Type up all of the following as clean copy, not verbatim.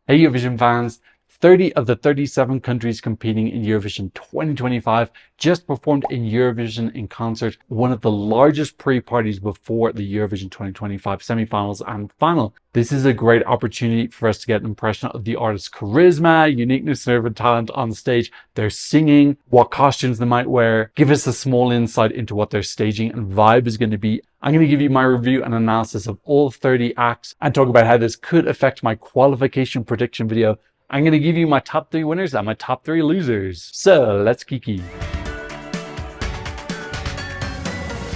Hey Eurovision fans, 30 of the 37 countries competing in Eurovision 2025 just performed in Eurovision in concert, one of the largest pre-parties before the Eurovision 2025 semi-finals and final. This is a great opportunity for us to get an impression of the artist's charisma, uniqueness, nerve and talent on stage, their singing, what costumes they might wear, give us a small insight into what their staging and vibe is going to be. I'm going to give you my review and analysis of all 30 acts and talk about how this could affect my qualification prediction video. I'm going to give you my top 3 winners and my top 3 losers. So let's kiki.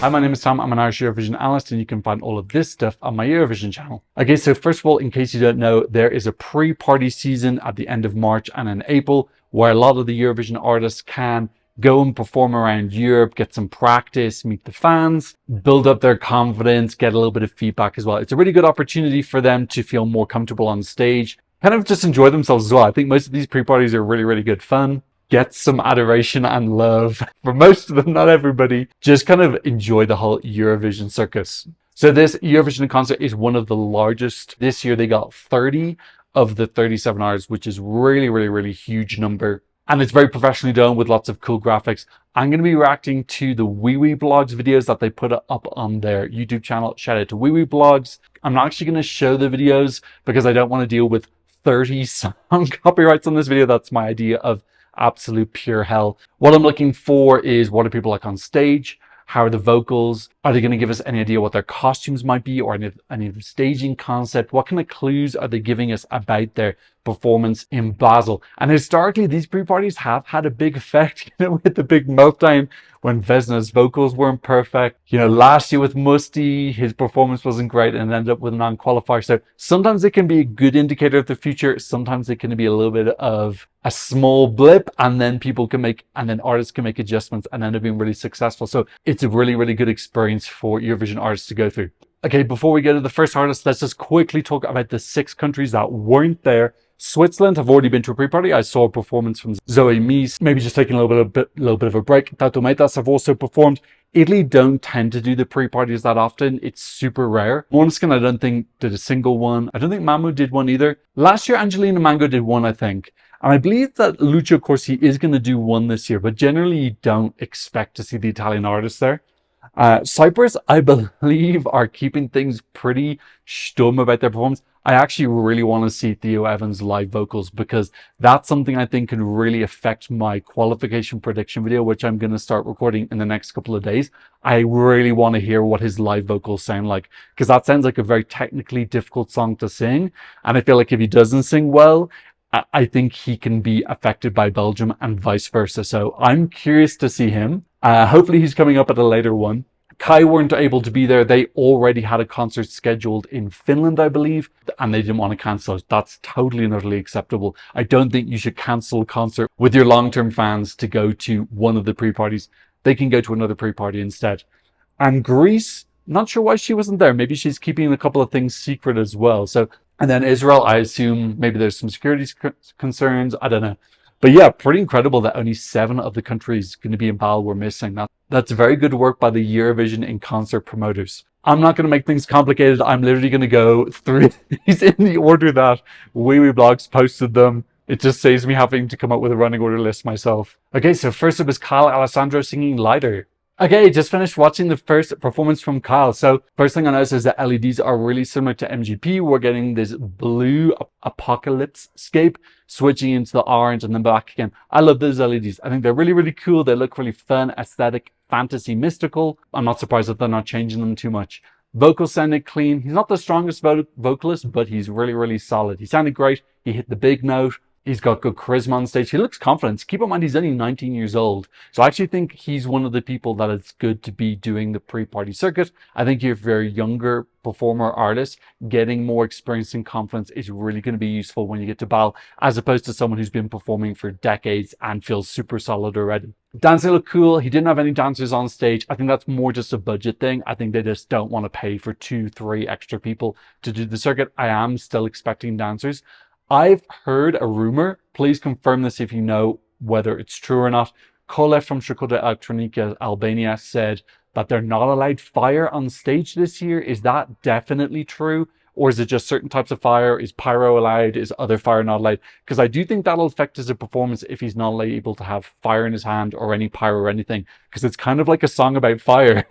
Hi, my name is Tom. I'm an Irish Eurovision analyst, and you can find all of this stuff on my Eurovision channel. Okay, so first of all, in case you don't know, there is a pre-party season at the end of March and in April where a lot of the Eurovision artists can go and perform around Europe, get some practice, meet the fans, build up their confidence, get a little bit of feedback as well. It's a really good opportunity for them to feel more comfortable on stage, kind of just enjoy themselves as well. I think most of these pre-parties are really, really good fun. Get some adoration and love for most of them, not everybody. Just kind of enjoy the whole Eurovision circus. So this Eurovision concert is one of the largest. This year they got 30 of the 37 artists, which is really, really, really huge number. And it's very professionally done with lots of cool graphics. I'm going to be reacting to the WeWeBlogs videos that they put up on their YouTube channel. Shout out to WeWeBlogs. I'm not actually going to show the videos because I don't want to deal with 30 song copyrights on this video. That's my idea of absolute pure hell. What I'm looking for is what are people like on stage? How are the vocals? Are they going to give us any idea what their costumes might be or any of the staging concept? What kind of clues are they giving us about their performance in Basel? And historically, these pre-parties have had a big effect, with the big meltdown when Vesna's vocals weren't perfect. Last year with Musti, his performance wasn't great and ended up with a non-qualifier. So sometimes it can be a good indicator of the future. Sometimes it can be a little bit of a small blip, and then artists can make adjustments and end up being really successful. So it's a really, really good experience for Eurovision artists to go through. Okay, before we go to the first artist, let's just quickly talk about the 6 countries that weren't there. Switzerland have already been to a pre-party. I saw a performance from Zoe Mies, maybe just taking a little bit of a break. Tatometas have also performed. Italy don't tend to do the pre-parties that often. It's super rare. Måneskin, I don't think, did a single one. I don't think Mamu did one either. Last year, Angelina Mango did one, I think. And I believe that Lucio Corsi is going to do one this year, but generally you don't expect to see the Italian artists there. Cyprus, I believe, are keeping things pretty stum about their performance. I actually really want to see Theo Evans' live vocals because that's something I think can really affect my qualification prediction video, which I'm going to start recording in the next couple of days. I really want to hear what his live vocals sound like because that sounds like a very technically difficult song to sing. And I feel like if he doesn't sing well, I think he can be affected by Belgium and vice versa. So I'm curious to see him. Hopefully he's coming up at a later one. Kai weren't able to be there. They already had a concert scheduled in Finland, I believe, and they didn't want to cancel it. That's totally and utterly acceptable. I don't think you should cancel a concert with your long-term fans to go to one of the pre-parties. They can go to another pre-party instead. And Greece, not sure why she wasn't there. Maybe she's keeping a couple of things secret as well. And then Israel, I assume maybe there's some security concerns. I don't know. But yeah, pretty incredible that only 7 of the countries going to be in Basel were missing. That's very good work by the Eurovision in concert promoters. I'm not going to make things complicated. I'm literally going to go through these in the order that WeWeBlogs posted them. It just saves me having to come up with a running order list myself. Okay, so first up is Kyle Alessandro singing Lighter. Okay, just finished watching the first performance from Kyle. So first thing I noticed is that LEDs are really similar to MGP. We're getting this blue apocalypse scape switching into the orange and then back again. I love those LEDs. I think they're really, really cool. They look really fun, aesthetic, fantasy, mystical. I'm not surprised that they're not changing them too much. Vocals sounded clean. He's not the strongest vocalist, but he's really, really solid. He sounded great. He hit the big note. He's got good charisma on stage. He looks confident. Keep in mind, he's only 19 years old. So I actually think he's one of the people that it's good to be doing the pre-party circuit. I think if you're a younger performer artist, getting more experience and confidence is really going to be useful when you get to Basel, as opposed to someone who's been performing for decades and feels super solid already. Dancing looked cool. He didn't have any dancers on stage. I think that's more just a budget thing. I think they just don't want to pay for 2-3 extra people to do the circuit. I am still expecting dancers. I've heard a rumor, please confirm this if you know whether it's true or not. Kole from Škoda Elektronika Albania said that they're not allowed fire on stage this year. Is that definitely true? Or is it just certain types of fire? Is pyro allowed? Is other fire not allowed? Because I do think that'll affect his performance if he's not able to have fire in his hand or any pyro or anything. Because it's kind of like a song about fire.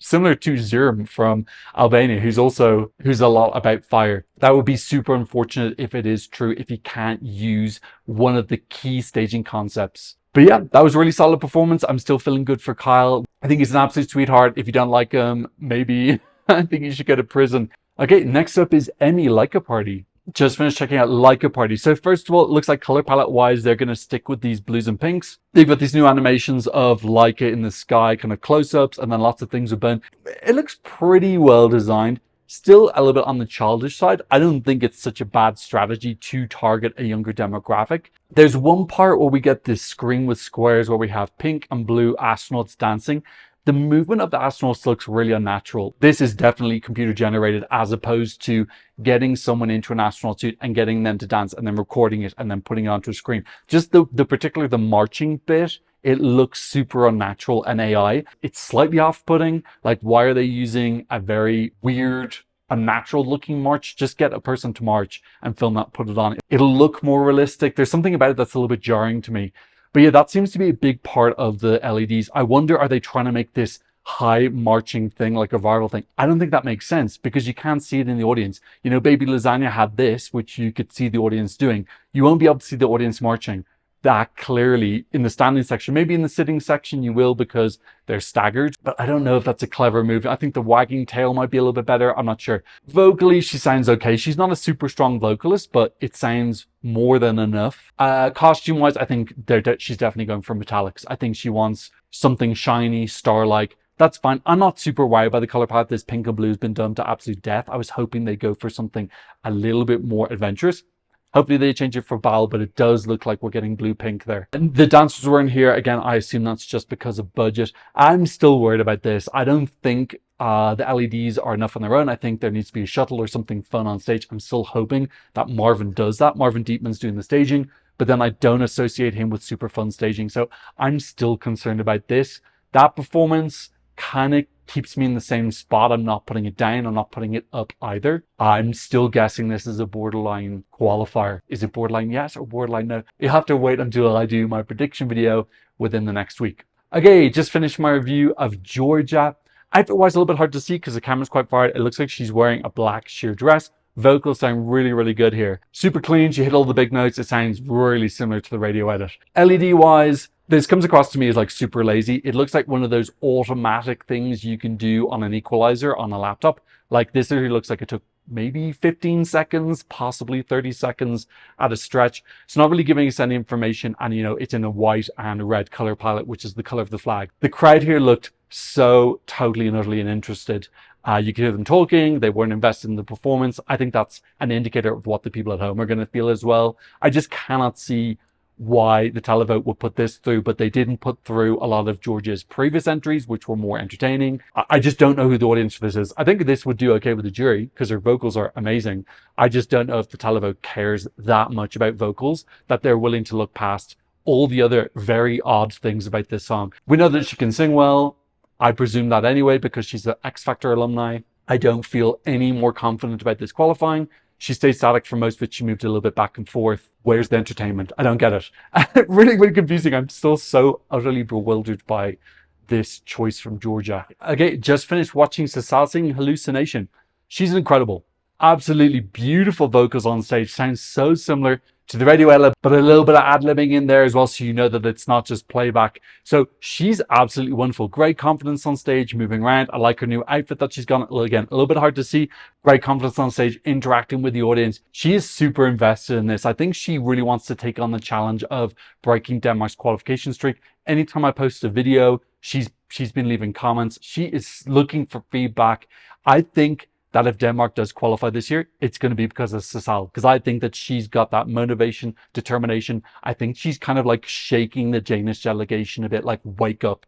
Similar to Zurm from Albania, who's a lot about fire. That would be super unfortunate if it is true, if he can't use one of the key staging concepts. But yeah, that was a really solid performance. I'm still feeling good for Kyle. I think he's an absolute sweetheart. If you don't like him, maybe I think you should go to prison. Okay, next up is Emmy Leica Party. Just finished checking out Leica Party. So first of all, it looks like color palette wise, they're going to stick with these blues and pinks. They've got these new animations of Leica in the sky, kind of close-ups, and then lots of things with burn. It looks pretty well designed. Still a little bit on the childish side. I don't think it's such a bad strategy to target a younger demographic. There's one part where we get this screen with squares where we have pink and blue astronauts dancing. The movement of the astronauts looks really unnatural. This is definitely computer generated as opposed to getting someone into an astronaut suit and getting them to dance and then recording it and then putting it onto a screen. Just the marching bit, it looks super unnatural and AI. It's slightly off-putting. Like, why are they using a very weird, unnatural looking march? Just get a person to march and film that, put it on. It'll look more realistic. There's something about it that's a little bit jarring to me. But yeah, that seems to be a big part of the LEDs. I wonder, are they trying to make this high marching thing like a viral thing? I don't think that makes sense because you can't see it in the audience. You know, Baby Lasagna had this, which you could see the audience doing. You won't be able to see the audience marching that clearly in the standing section. Maybe in the sitting section you will because they're staggered, but I don't know if that's a clever move. I think the wagging tail might be a little bit better. I'm not sure. Vocally, she sounds okay. She's not a super strong vocalist, but it sounds more than enough. Costume wise, I think she's definitely going for metallics. I think she wants something shiny, star-like. That's fine. I'm not super worried by the color palette. This pink and blue has been done to absolute death. I was hoping they go for something a little bit more adventurous. Hopefully they change it for Basel, but it does look like we're getting blue pink there. And the dancers were in here. Again, I assume that's just because of budget. I'm still worried about this. I don't think the LEDs are enough on their own. I think there needs to be a shuttle or something fun on stage. I'm still hoping that Marvin does that. Marvin Dietman's doing the staging, but then I don't associate him with super fun staging. So I'm still concerned about this. That performance kind of keeps me in the same spot. I'm not putting it down. I'm not putting it up either. I'm still guessing this is a borderline qualifier. Is it borderline yes or borderline no? You have to wait until I do my prediction video within the next week. Okay, just finished my review of Georgia. Outfit-wise, a little bit hard to see because the camera's quite far. It looks like she's wearing a black sheer dress. Vocals sound really, really good here. Super clean. She hit all the big notes. It sounds really similar to the radio edit. LED-wise, this comes across to me as like super lazy. It looks like one of those automatic things you can do on an equalizer on a laptop. Like this literally looks like it took maybe 15 seconds, possibly 30 seconds at a stretch. It's not really giving us any information. And you know, it's in a white and red color palette, which is the color of the flag. The crowd here looked so totally and utterly uninterested. You could hear them talking. They weren't invested in the performance. I think that's an indicator of what the people at home are going to feel as well. I just cannot see why the televote would put this through, but they didn't put through a lot of Georgia's previous entries, which were more entertaining. I just don't know who the audience for this is. I think this would do okay with the jury because her vocals are amazing. I just don't know if the televote cares that much about vocals that they're willing to look past all the other very odd things about this song. We know that she can sing well. I presume that anyway because she's an X Factor alumni. I don't feel any more confident about this qualifying. She stayed static for most of it. She moved a little bit back and forth. Where's the entertainment? I don't get it. Really, really confusing. I'm still so utterly bewildered by this choice from Georgia. Okay, just finished watching Sasal sing Hallucination. She's incredible. Absolutely beautiful vocals on stage. Sounds so similar to the radio edit, but a little bit of ad-libbing in there as well, so you know that it's not just playback. So she's absolutely wonderful. Great confidence on stage, moving around. I like her new outfit that she's got. Again, a little bit hard to see. Great confidence on stage, interacting with the audience. She is super invested in this. I think she really wants to take on the challenge of breaking Denmark's qualification streak. Anytime I post a video, she's been leaving comments. She is looking for feedback. I think that if Denmark does qualify this year, it's going to be because of Sasal. Because I think that she's got that motivation, determination. I think she's kind of like shaking the Danish delegation a bit, like, wake up,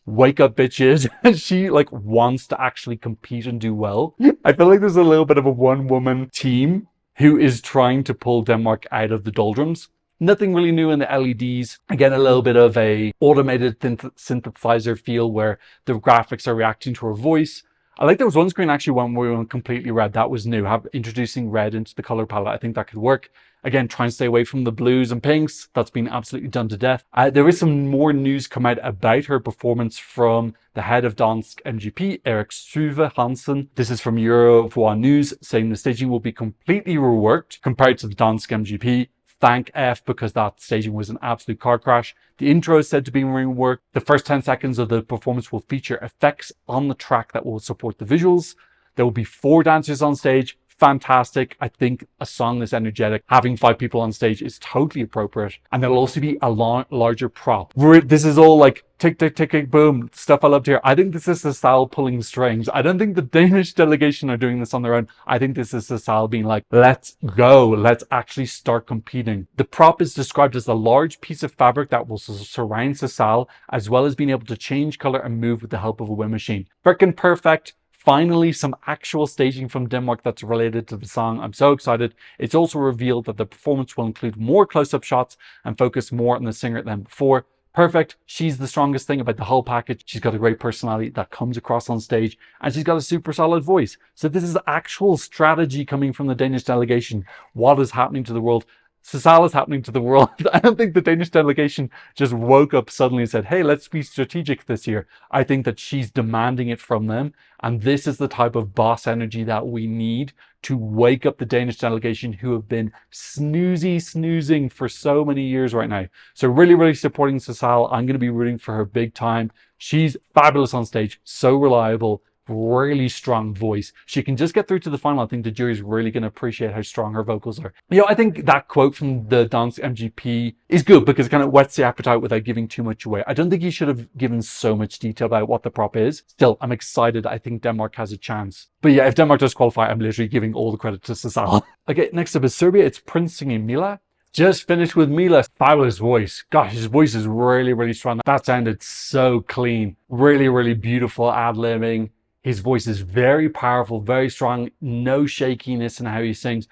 bitches. She like wants to actually compete and do well. I feel like there's a little bit of a one-woman team who is trying to pull Denmark out of the doldrums. Nothing really new in the LEDs. Again, a little bit of a automated synthesizer feel where the graphics are reacting to her voice. I like there was one screen actually when we went completely red. That was new. Introducing red into the color palette. I think that could work. Again, try and stay away from the blues and pinks. That's been absolutely done to death. There is some more news come out about her performance from the head of Dansk MGP, Erik Struve Hansen. This is from Eurovision News, saying the staging will be completely reworked compared to the Dansk MGP. Thank F, because that staging was an absolute car crash. The intro is said to be reworked. The first 10 seconds of the performance will feature effects on the track that will support the visuals. There will be 4 dancers on stage. Fantastic. I think a song this energetic, having 5 people on stage is totally appropriate. And there'll also be a larger prop. This is all like tick, tick, tick, tick, boom, stuff I loved here. I think this is Sasal pulling strings. I don't think the Danish delegation are doing this on their own. I think this is Sasal being like, let's go. Let's actually start competing. The prop is described as a large piece of fabric that will surround Sasal, as well as being able to change color and move with the help of a wind machine. Frickin' perfect. Finally, some actual staging from Denmark that's related to the song. I'm so excited. It's also revealed that the performance will include more close-up shots and focus more on the singer than before. Perfect. She's the strongest thing about the whole package. She's got a great personality that comes across on stage, and she's got a super solid voice. So this is actual strategy coming from the Danish delegation. What is happening to the world? Sasal is happening to the world. I don't think the Danish delegation just woke up suddenly and said, hey, let's be strategic this year. I think that she's demanding it from them. And this is the type of boss energy that we need to wake up the Danish delegation, who have been snoozing for so many years right now. So really, really supporting Sasal. I'm going to be rooting for her big time. She's fabulous on stage, so reliable. Really strong voice. She can just get through to the final. I think the jury's really going to appreciate how strong her vocals are. You know, I think that quote from the Dansk MGP is good because it kind of whets the appetite without giving too much away. I don't think he should have given so much detail about what the prop is. Still, I'm excited. I think Denmark has a chance. But yeah, if Denmark does qualify, I'm literally giving all the credit to Sasal. Okay, next up is Serbia. It's Prince singing Mila. Just finished with Mila. Fabulous voice. Gosh, his voice is really, really strong. That sounded so clean. Really, really beautiful ad-libbing. His voice is very powerful, very strong, no shakiness in how he sings.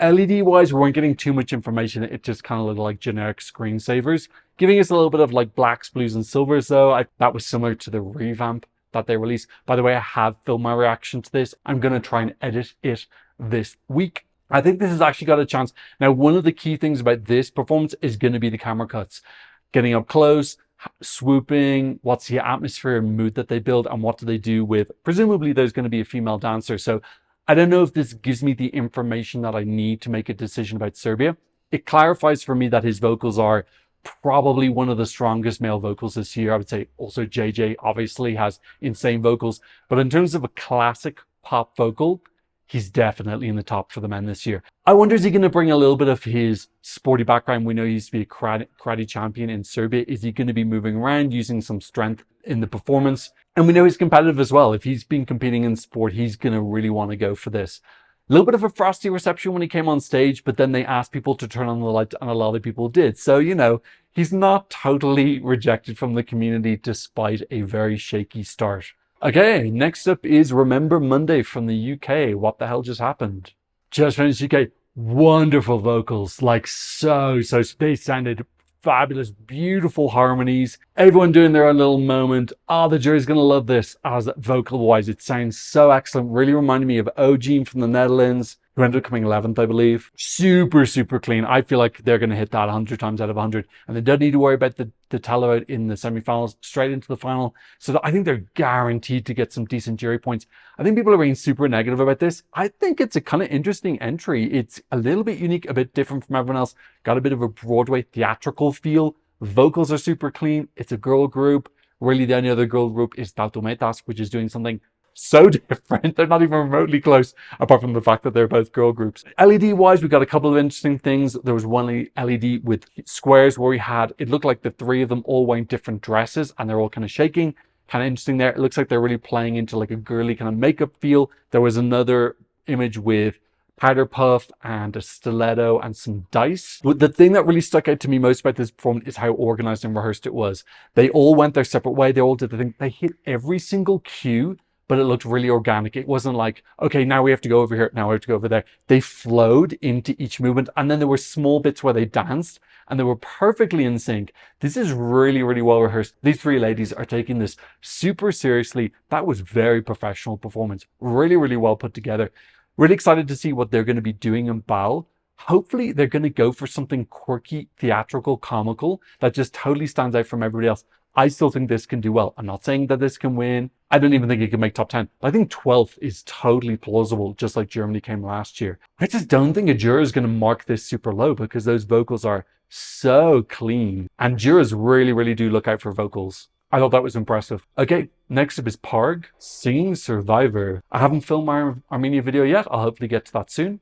LED-wise, we weren't getting too much information. It just kind of looked like generic screensavers, giving us a little bit of like blacks, blues, and silvers, though. That was similar to the revamp that they released. By the way, I have filmed my reaction to this. I'm going to try and edit it this week. I think this has actually got a chance. Now, one of the key things about this performance is going to be the camera cuts. Getting up close, swooping, what's the atmosphere and mood that they build, and what do they do with, presumably there's going to be a female dancer. So I don't know if this gives me the information that I need to make a decision about Serbia. It clarifies for me that his vocals are probably one of the strongest male vocals this year. I would say also JJ obviously has insane vocals, but in terms of a classic pop vocal, he's definitely in the top for the men this year. I wonder, is he going to bring a little bit of his sporty background? We know he used to be a karate champion in Serbia. Is he going to be moving around, using some strength in the performance? And we know he's competitive as well. If he's been competing in sport, he's going to really want to go for this. A little bit of a frosty reception when he came on stage, but then they asked people to turn on the lights, and a lot of people did. So, you know, he's not totally rejected from the community despite a very shaky start. Okay, next up is Remember Monday from the UK. What the hell just happened? Just finished UK. Wonderful vocals. Like so they sounded fabulous, beautiful harmonies. Everyone doing their own little moment. Oh, the jury's going to love this as vocal-wise. It sounds so excellent. Really reminded me of Ogene from the Netherlands, who ended up coming 11th, I believe. Super, super clean. I feel like they're going to hit that 100 times out of 100. And they don't need to worry about the televote in the semi-finals, straight into the final. So I think they're guaranteed to get some decent jury points. I think people are being super negative about this. I think it's a kind of interesting entry. It's a little bit unique, a bit different from everyone else. Got a bit of a Broadway theatrical feel. Vocals are super clean. It's a girl group. Really, the only other girl group is Tautometas, which is doing something so different. They're not even remotely close, apart from the fact that they're both girl groups. LED wise, we got a couple of interesting things. There was one LED with squares where we had, it looked like the three of them all wearing different dresses and they're all kind of shaking. Kind of interesting there. It looks like they're really playing into like a girly kind of makeup feel. There was another image with powder puff and a stiletto and some dice. But the thing that really stuck out to me most about this performance is how organized and rehearsed it was. They all went their separate way. They all did the thing. They hit every single cue but it looked really organic. It wasn't like, okay, now we have to go over here, now we have to go over there. They flowed into each movement, and then there were small bits where they danced and they were perfectly in sync. This is really, really well rehearsed. These three ladies are taking this super seriously. That was very professional performance. Really, really well put together. Really excited to see what they're going to be doing in Basel. Hopefully they're going to go for something quirky, theatrical, comical that just totally stands out from everybody else. I still think this can do well. I'm not saying that this can win. I don't even think it can make top 10. But I think 12th is totally plausible, just like Germany came last year. I just don't think a juror is going to mark this super low because those vocals are so clean. And jurors really, really do look out for vocals. I thought that was impressive. Okay, next up is Parg, singing Survivor. I haven't filmed my Armenia video yet. I'll hopefully get to that soon.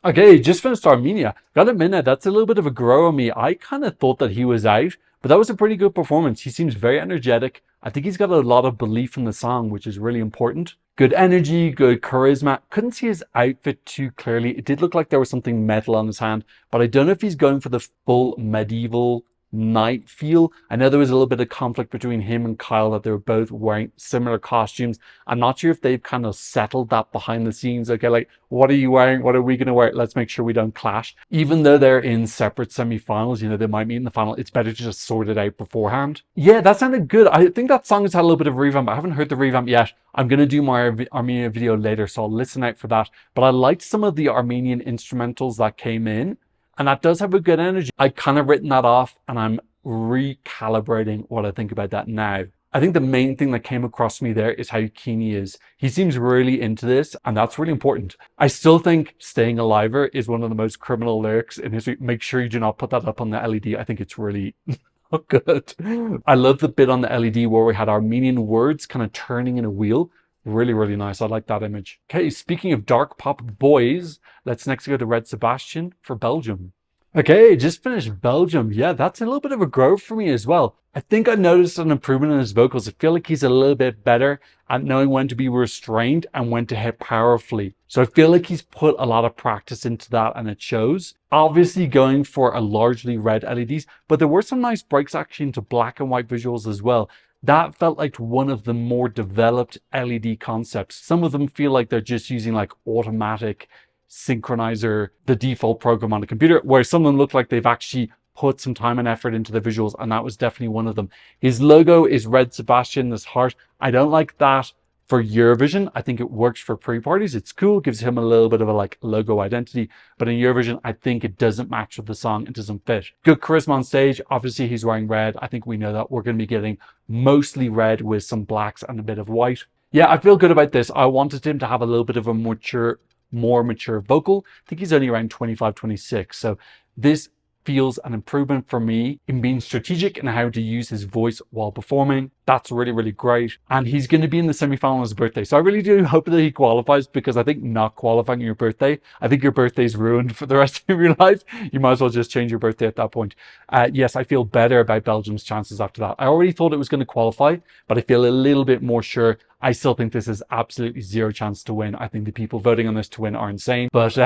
Okay, just finished Armenia. Gotta admit, that's a little bit of a grow on me. I kind of thought that he was out, but that was a pretty good performance. He seems very energetic. I think he's got a lot of belief in the song, which is really important. Good energy, good charisma. Couldn't see his outfit too clearly. It did look like there was something metal on his hand, but I don't know if he's going for the full medieval night feel. I know there was a little bit of conflict between him and Kyle that they were both wearing similar costumes. I'm not sure if they've kind of settled that behind the scenes. Okay, like, what are you wearing? What are we going to wear? Let's make sure we don't clash. Even though they're in separate semi-finals, you know, they might meet in the final. It's better to just sort it out beforehand. Yeah, that sounded good. I think that song has had a little bit of revamp. I haven't heard the revamp yet. I'm going to do my Armenia video later, so I'll listen out for that. But I liked some of the Armenian instrumentals that came in. And that does have a good energy. I kind of written that off and I'm recalibrating what I think about that now. I think the main thing that came across me there is how keen he is. He seems really into this and that's really important. I still think Staying Aliver is one of the most criminal lyrics in history. Make sure you do not put that up on the LED. I think it's really not good. I love the bit on the LED where we had Armenian words kind of turning in a wheel. Really, really nice. I like that image. Okay, speaking of dark pop boys, let's next go to Red Sebastian for Belgium. Okay, just finished Belgium. Yeah, that's a little bit of a growth for me as well. I think I noticed an improvement in his vocals. I feel like he's a little bit better at knowing when to be restrained and when to hit powerfully. So I feel like he's put a lot of practice into that and it shows. Obviously going for a largely red LEDs, but there were some nice breaks actually into black and white visuals as well. That felt like one of the more developed LED concepts. Some of them feel like they're just using like automatic synchronizer, the default program on the computer, where some of them look like they've actually put some time and effort into the visuals, and that was definitely one of them. His logo is Red Sebastian, this heart. I don't like that for Eurovision. I think it works for pre-parties. It's cool, gives him a little bit of a like logo identity, but in Eurovision, I think it doesn't match with the song. It doesn't fit. Good charisma on stage. Obviously, he's wearing red. I think we know that we're going to be getting mostly red with some blacks and a bit of white. Yeah, I feel good about this. I wanted him to have a little bit of a more mature vocal. I think he's only around 25, 26. So this feels an improvement for me in being strategic in how to use his voice while performing. That's really, really great. And he's going to be in the semi-final on his birthday. So I really do hope that he qualifies, because I think not qualifying your birthday, I think your birthday's ruined for the rest of your life. You might as well just change your birthday at that point. Yes, I feel better about Belgium's chances after that. I already thought it was going to qualify, but I feel a little bit more sure. I still think this is absolutely zero chance to win. I think the people voting on this to win are insane, but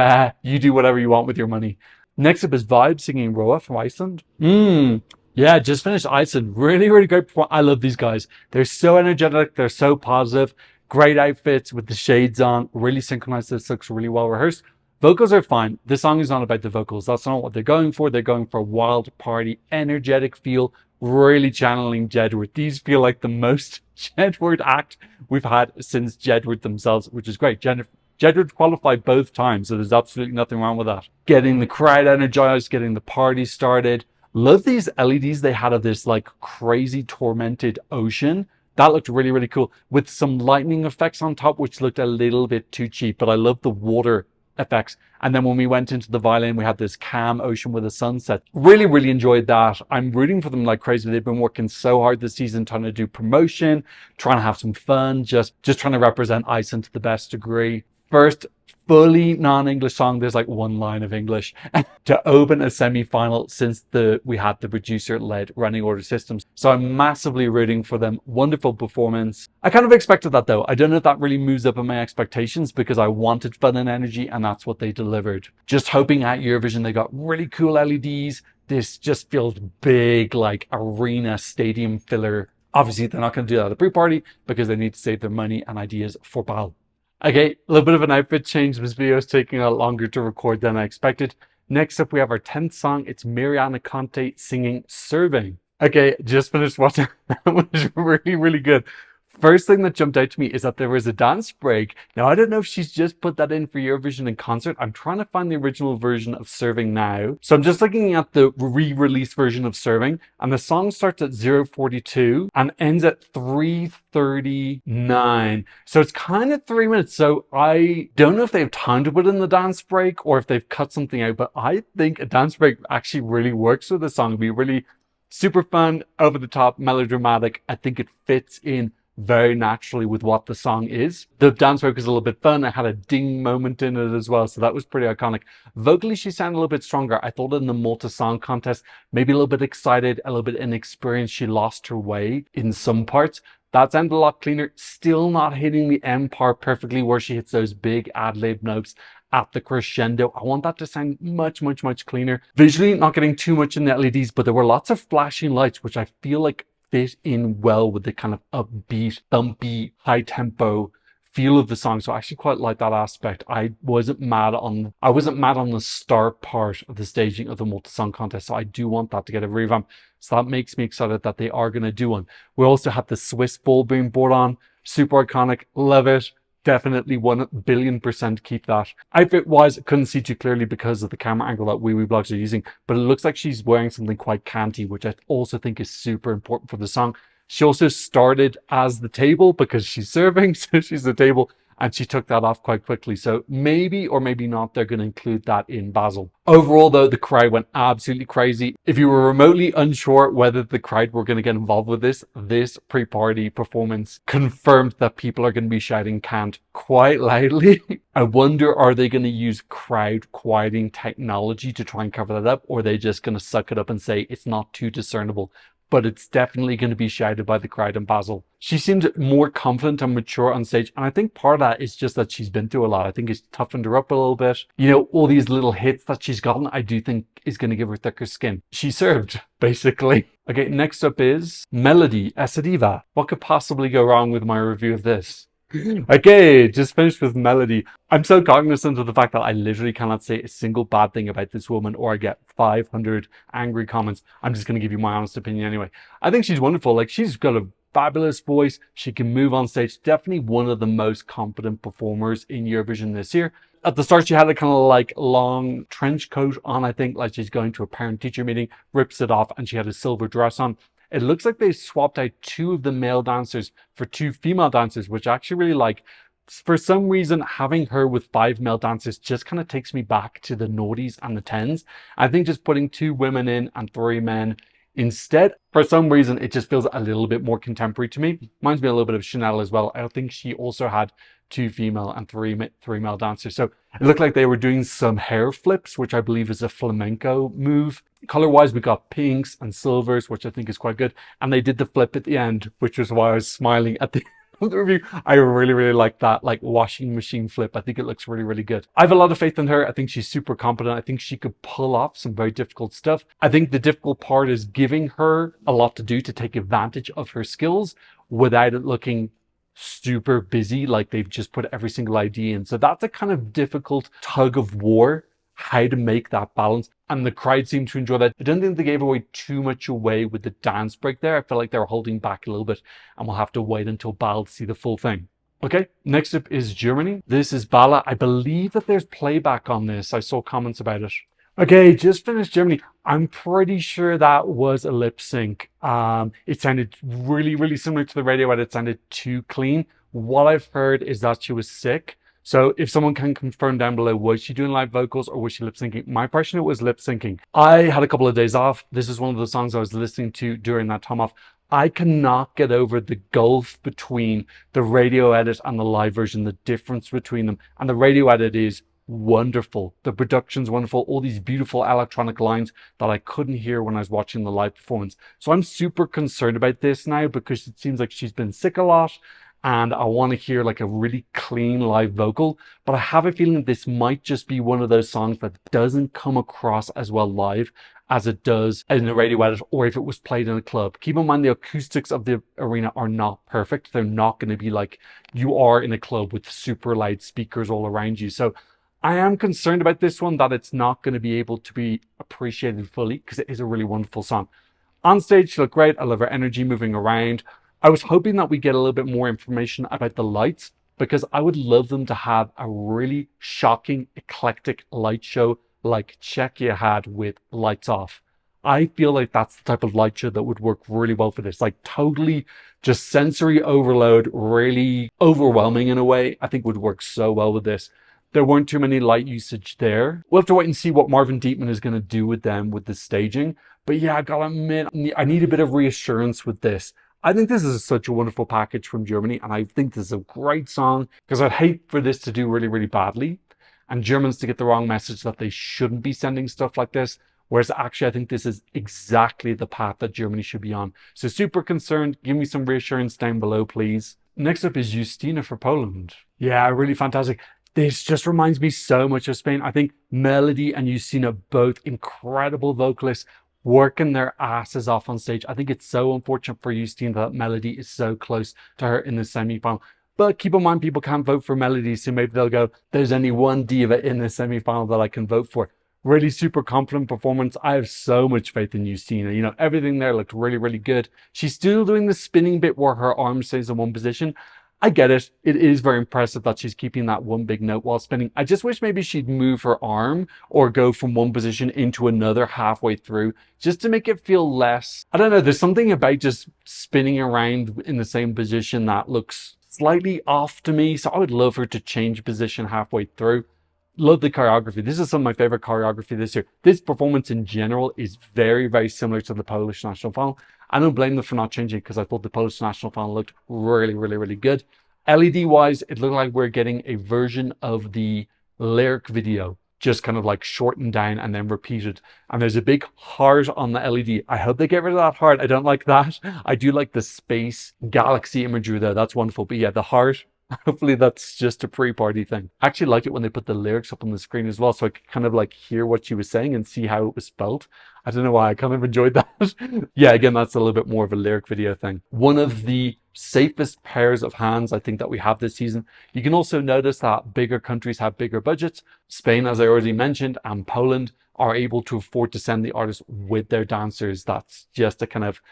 you do whatever you want with your money. Next up is Vibe singing Roa from Iceland. Yeah, just finished Iceland. Really, really great performance. I love these guys. They're so energetic. They're so positive. Great outfits with the shades on. Really synchronized. This looks really well rehearsed. Vocals are fine. This song is not about the vocals. That's not what they're going for. They're going for a wild party, energetic feel, really channeling Jedward. These feel like the most Jedward act we've had since Jedward themselves, which is great. Jedward qualified both times, so there's absolutely nothing wrong with that. Getting the crowd energized, getting the party started. Love these LEDs they had of this like crazy tormented ocean. That looked really, really cool with some lightning effects on top, which looked a little bit too cheap, but I love the water effects. And then when we went into the violin, we had this calm ocean with a sunset. Really, really enjoyed that. I'm rooting for them like crazy. They've been working so hard this season, trying to do promotion, trying to have some fun, just trying to represent Iceland to the best degree. First fully non-English song, there's like one line of English, to open a semi-final since we had the producer-led running order systems. So I'm massively rooting for them. Wonderful performance. I kind of expected that though. I don't know if that really moves up in my expectations, because I wanted fun and energy, and that's what they delivered. Just hoping at Eurovision they got really cool LEDs. This just feels big, like arena stadium filler Obviously, they're not going to do that at the pre-party because they need to save their money and ideas for Basel. Okay, a little bit of an outfit change. This video is taking a lot longer to record than I expected. Next up, we have our 10th song. It's Mariana Conte singing Serving. Okay, just finished watching. That was really, really good. First thing that jumped out to me is that there was a dance break. Now, I don't know if she's just put that in for Eurovision in concert. I'm trying to find the original version of Serving now. So I'm just looking at the re-release version of Serving, and the song starts at 0:42 and ends at 3:39. So it's kind of 3 minutes. So I don't know if they have time to put in the dance break or if they've cut something out, but I think a dance break actually really works with the song. It'd be really super fun, over the top, melodramatic. I think it fits in very naturally with what the song is. The dance break was a little bit fun. I had a ding moment in it as well, so that was pretty iconic. Vocally, she sounded a little bit stronger. I thought in the Malta Song Contest, maybe a little bit excited, a little bit inexperienced. She lost her way in some parts. That sounded a lot cleaner. Still not hitting the end part perfectly where she hits those big ad-lib notes at the crescendo. I want that to sound much, much, much cleaner. Visually, not getting too much in the LEDs, but there were lots of flashing lights, which I feel like fit in well with the kind of upbeat, bumpy, high tempo feel of the song. So I actually quite like that aspect. I wasn't mad on the start part of the staging of the Malta Song Contest. So I do want that to get a revamp. So that makes me excited that they are going to do one. We also had the Swiss ball being brought on. Super iconic. Love it. Definitely 1,000,000,000% keep that. Outfit wise, I couldn't see too clearly because of the camera angle that Wee Wee Blogs are using, but it looks like she's wearing something quite canty, which I also think is super important for the song. She also started as the table because she's serving, so she's the table, and she took that off quite quickly. So maybe or maybe not, they're going to include that in Basel. Overall, though, the crowd went absolutely crazy. If you were remotely unsure whether the crowd were going to get involved with this pre-party performance confirmed that people are going to be shouting "Can't" quite loudly. I wonder, are they going to use crowd quieting technology to try and cover that up, or are they just going to suck it up and say it's not too discernible? But it's definitely going to be shouted by the crowd in Basel. She seemed more confident and mature on stage, and I think part of that is just that she's been through a lot. I think it's toughened her up a little bit. You know, all these little hits that she's gotten, I do think is going to give her thicker skin. She served, basically. Okay, next up is Melody Esadiva. What could possibly go wrong with my review of this? Okay, just finished with Melody. I'm so cognizant of the fact that I literally cannot say a single bad thing about this woman or I get 500 angry comments. I'm just going to give you my honest opinion anyway. I think she's wonderful. Like, she's got a fabulous voice. She can move on stage. Definitely one of the most competent performers in Eurovision this year. At the start, she had a kind of like long trench coat on, I think, like she's going to a parent-teacher meeting, rips it off, and she had a silver dress on. It looks like they swapped out 2 of the male dancers for 2 female dancers, which I actually really like. For some reason, having her with 5 male dancers just kind of takes me back to the noughties and the 10s. I think just putting 2 women in and 3 men instead, for some reason, it just feels a little bit more contemporary to me. Reminds me a little bit of Chanel as well. I think she also had 2 female and 3 male dancers. So it looked like they were doing some hair flips, which I believe is a flamenco move. Color-wise, we got pinks and silvers, which I think is quite good. And they did the flip at the end, which was why I was smiling at the end of the review. I really, really like that, like washing machine flip. I think it looks really, really good. I have a lot of faith in her. I think she's super competent. I think she could pull off some very difficult stuff. I think the difficult part is giving her a lot to do to take advantage of her skills without it looking super busy, like they've just put every single idea in. So that's a kind of difficult tug of war, how to make that balance. And the crowd seemed to enjoy that. I don't think they gave away too much away with the dance break there. I felt like they were holding back a little bit, and we'll have to wait until Basel to see the full thing. Okay, next up is Germany. This is Bala. I believe that there's playback on this. I saw comments about it. Okay, just finished Germany. I'm pretty sure that was a lip sync. It sounded really, really similar to the radio edit. It sounded too clean. What I've heard is that she was sick. So if someone can confirm down below, was she doing live vocals or was she lip syncing? My impression, it was lip syncing. I had a couple of days off. This is one of the songs I was listening to during that time off. I cannot get over the gulf between the radio edit and the live version, the difference between them. And the radio edit is wonderful. The production's wonderful. All these beautiful electronic lines that I couldn't hear when I was watching the live performance. So I'm super concerned about this now because it seems like she's been sick a lot. and I want to hear like a really clean live vocal. But I have a feeling this might just be one of those songs that doesn't come across as well live as it does in a radio edit, or if it was played in a club. Keep in mind the acoustics of the arena are not perfect. They're not going to be like you are in a club with super loud speakers all around you. So I am concerned about this one, that it's not going to be able to be appreciated fully, because it is a really wonderful song. On stage, she looked great. I love her energy moving around. I was hoping that we get a little bit more information about the lights, because I would love them to have a really shocking, eclectic light show like Czechia had with Lights Off. I feel like that's the type of light show that would work really well for this. Like totally just sensory overload, really overwhelming in a way, I think would work so well with this. There weren't too many light usage there. We'll have to wait and see what Marvin Dietman is going to do with them with the staging. But yeah, I gotta admit, I need a bit of reassurance with this. I think this is such a wonderful package from Germany, and I think this is a great song, because I'd hate for this to do really, really badly and Germans to get the wrong message that they shouldn't be sending stuff like this. Whereas actually, I think this is exactly the path that Germany should be on. So super concerned. Give me some reassurance down below, please. Next up is Justyna for Poland. Yeah, really fantastic. This just reminds me so much of Spain. I think Melody and Justyna, both incredible vocalists, working their asses off on stage. I think it's so unfortunate for Justyna that Melody is so close to her in the semi-final. But keep in mind, people can't vote for Melody, so maybe they'll go, there's only one diva in the semi-final that I can vote for. Really super confident performance. I have so much faith in Justyna. You know, everything there looked really, really good. She's still doing the spinning bit where her arm stays in one position. I get it. It is very impressive that she's keeping that one big note while spinning. I just wish maybe she'd move her arm or go from one position into another halfway through, just to make it feel less, I don't know, there's something about just spinning around in the same position that looks slightly off to me. So I would love her to change position halfway through. Love the choreography. This is some of my favorite choreography this year. This performance in general is very, very similar to the Polish national final. I don't blame them for not changing, because I thought the Polish national final looked really, really, really good. LED wise, it looked like we're getting a version of the lyric video, just kind of like shortened down and then repeated. And there's a big heart on the LED. I hope they get rid of that heart. I don't like that. I do like the space galaxy imagery though. That's wonderful. But yeah, the heart, hopefully that's just a pre-party thing. I actually liked it when they put the lyrics up on the screen as well, so I could kind of like hear what she was saying and see how it was spelled. I don't know why, I kind of enjoyed that. Yeah, again, that's a little bit more of a lyric video thing. One of the safest pairs of hands I think that we have this season. You can also notice that bigger countries have bigger budgets. Spain, as I already mentioned, and Poland are able to afford to send the artists with their dancers. That's just a kind of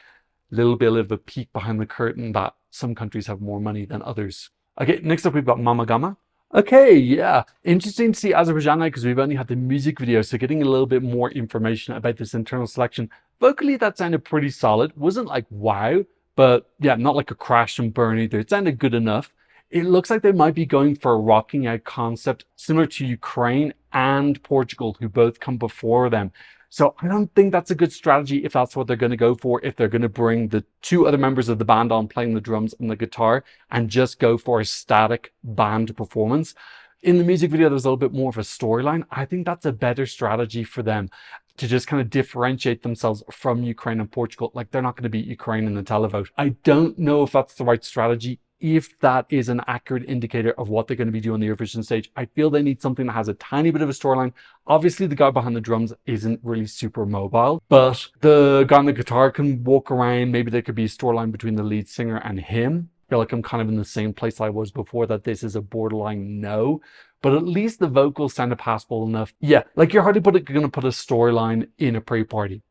little bit of a peek behind the curtain that some countries have more money than others. Okay, next up we've got Mama Gama. Okay, yeah, interesting to see Azerbaijan now, because we've only had the music video, so getting a little bit more information about this internal selection. Vocally, that sounded pretty solid. Wasn't like wow, but yeah, not like a crash and burn either. It sounded good enough. It looks like they might be going for a rocking out concept similar to Ukraine and Portugal, who both come before them. So I don't think that's a good strategy if that's what they're going to go for, if they're going to bring the two other members of the band on playing the drums and the guitar and just go for a static band performance. In the music video, there's a little bit more of a storyline. I think that's a better strategy for them to just kind of differentiate themselves from Ukraine and Portugal. Like, they're not going to beat Ukraine in the televote. I don't know if that's the right strategy, if that is an accurate indicator of what they're going to be doing on the Eurovision stage. I feel they need something that has a tiny bit of a storyline. Obviously, the guy behind the drums isn't really super mobile, but the guy on the guitar can walk around. Maybe there could be a storyline between the lead singer and him. I feel like I'm kind of in the same place I was before, that this is a borderline no, but at least the vocals sound passable enough. Yeah, like you're hardly going to put a storyline in a pre-party.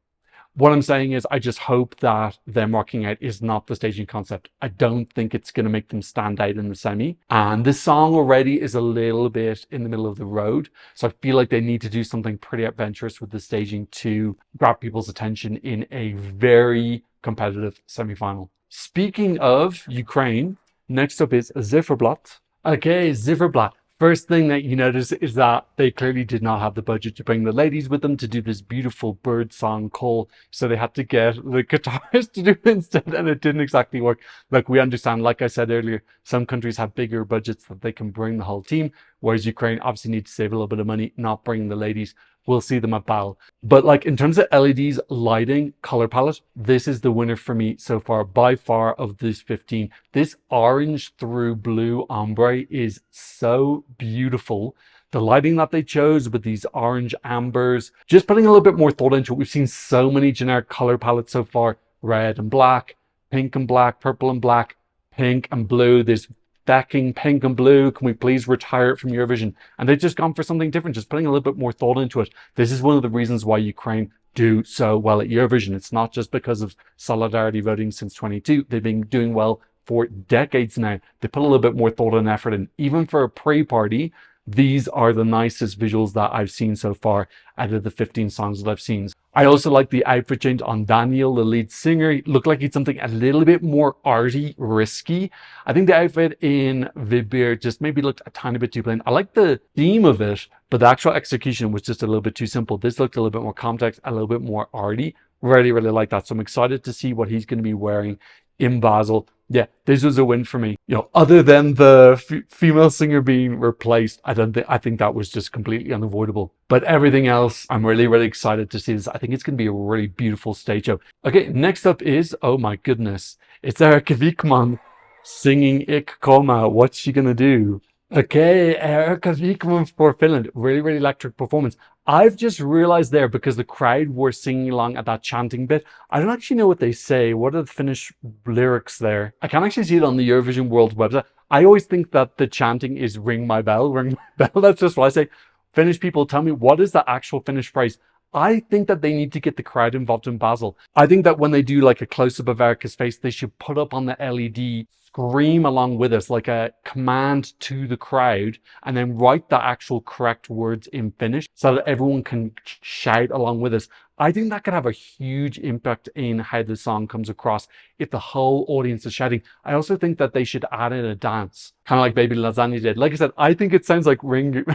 What I'm saying is, I just hope that them rocking out is not the staging concept. I don't think it's going to make them stand out in the semi. And this song already is a little bit in the middle of the road. So I feel like they need to do something pretty adventurous with the staging to grab people's attention in a very competitive semi-final. Speaking of Ukraine, next up is Zifferblatt. Okay, Zifferblatt. First thing that you notice is that they clearly did not have the budget to bring the ladies with them to do this beautiful bird song call. So they had to get the guitarist to do it instead, and it didn't exactly work. Like, we understand, like I said earlier, some countries have bigger budgets that they can bring the whole team, whereas Ukraine obviously needs to save a little bit of money, not bring the ladies. we'll see them at Basel. But like in terms of LEDs, lighting, color palette, this is the winner for me so far, by far, of this 15. This orange through blue ombre is so beautiful. The lighting that they chose with these orange ambers, just putting a little bit more thought into it. We've seen so many generic color palettes so far: red and black, pink and black, purple and black, pink and blue. There's backing pink and blue. Can we please retire it from Eurovision? And they've just gone for something different, just putting a little bit more thought into it. This is one of the reasons why Ukraine do so well at Eurovision. It's not just because of solidarity voting since 22. They've been doing well for decades now. They put a little bit more thought and effort in. Even for a pre-party, these are the nicest visuals that I've seen so far out of the 15 songs that I've seen. I also like the outfit change on Daniel, the lead singer. He looked like he's something a little bit more arty, risky. I think the outfit in Vibir just maybe looked a tiny bit too plain. I like the theme of it, but the actual execution was just a little bit too simple. This looked a little bit more complex, a little bit more arty. Really, really like that. So I'm excited to see what he's going to be wearing in Basel. Yeah, this was a win for me. You know, other than the female singer being replaced, I think that was just completely unavoidable. But everything else, I'm really, really excited to see this. I think it's going to be a really beautiful stage show. Okay, next up is, oh my goodness, it's Erika Wikman singing Ik Koma. What's she going to do? Okay, Erika Wikman for Finland. Really, really electric performance. I've just realized there, because the crowd were singing along at that chanting bit, I don't actually know what they say. What are the Finnish lyrics there? I can't actually see it on the Eurovision World website. I always think that the chanting is ring my bell, ring my bell. That's just what I say. Finnish people, tell me, what is the actual Finnish phrase? I think that they need to get the crowd involved in Basel. I think that when they do like a close-up of Erika's face, they should put up on the LED, scream along with us, like a command to the crowd, and then write the actual correct words in Finnish so that everyone can shout along with us. I think that could have a huge impact in how the song comes across if the whole audience is shouting. I also think that they should add in a dance, kind of like Baby Lasagna did. Like I said, I think it sounds like ring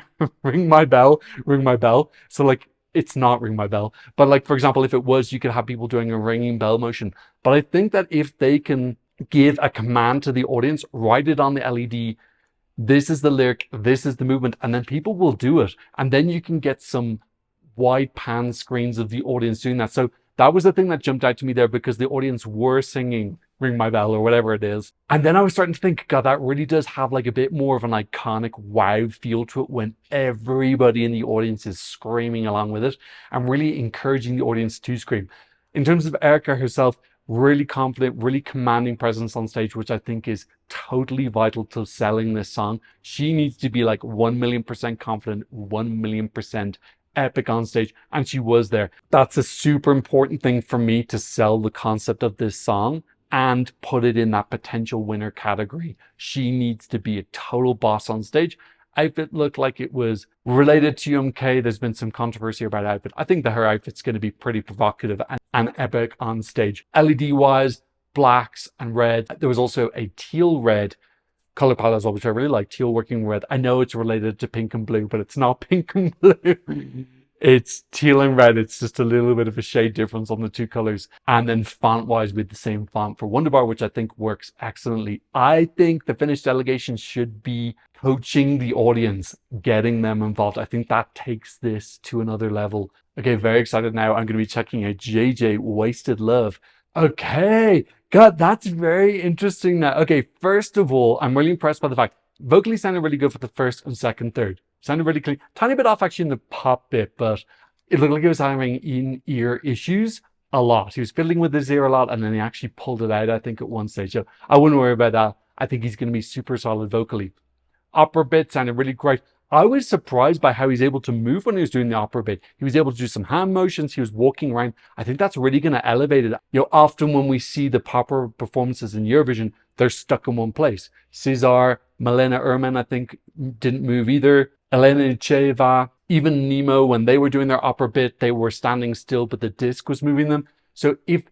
my bell, ring my bell. So like, it's not ring my bell, but like, for example, if it was, you could have people doing a ringing bell motion. But I think that if they can give a command to the audience, write it on the LED, this is the lyric, this is the movement, and then people will do it. And then you can get some wide pan screens of the audience doing that. So that was the thing that jumped out to me there, because the audience were singing Ring My Bell or whatever it is. And then I was starting to think, God, that really does have like a bit more of an iconic wow feel to it when everybody in the audience is screaming along with it and really encouraging the audience to scream. In terms of Erika herself, really confident, really commanding presence on stage, which I think is totally vital to selling this song. She needs to be like 1,000,000% confident, 1,000,000% epic on stage, and she was there. That's a super important thing for me to sell the concept of this song and put it in that potential winner category. She needs to be a total boss on stage. Outfit looked like it was related to UMK. There's been some controversy about outfit. I think that her outfit's going to be pretty provocative and epic on stage. LED wise, blacks and red. There was also a teal red color palette as well, which I really like. Teal working red. I know it's related to pink and blue, but it's not pink and blue. It's teal and red. It's just a little bit of a shade difference on the two colors. And then font wise, with the same font for Wonderbar, which I think works excellently. I think the Finnish delegation should be coaching the audience, getting them involved. I think that takes this to another level. Okay, very excited now. I'm going to be checking out JJ Wasted Love. Okay, God, that's very interesting now. Okay, first of all, I'm really impressed by the fact vocally sounded really good for the first and second third. Sounded really clean. Tiny bit off actually in the pop bit, but it looked like he was having in-ear issues a lot. He was fiddling with his ear a lot, and then he actually pulled it out, I think, at one stage. So I wouldn't worry about that. I think he's going to be super solid vocally. Opera bit sounded really great. I was surprised by how he's able to move when he was doing the opera bit. He was able to do some hand motions. He was walking around. I think that's really going to elevate it. You know, often when we see the opera performances in Eurovision, they're stuck in one place. Cesar, Malena Erman, I think, didn't move either. Elena Cheva, even Nemo, when they were doing their opera bit, they were standing still, but the disc was moving them. So if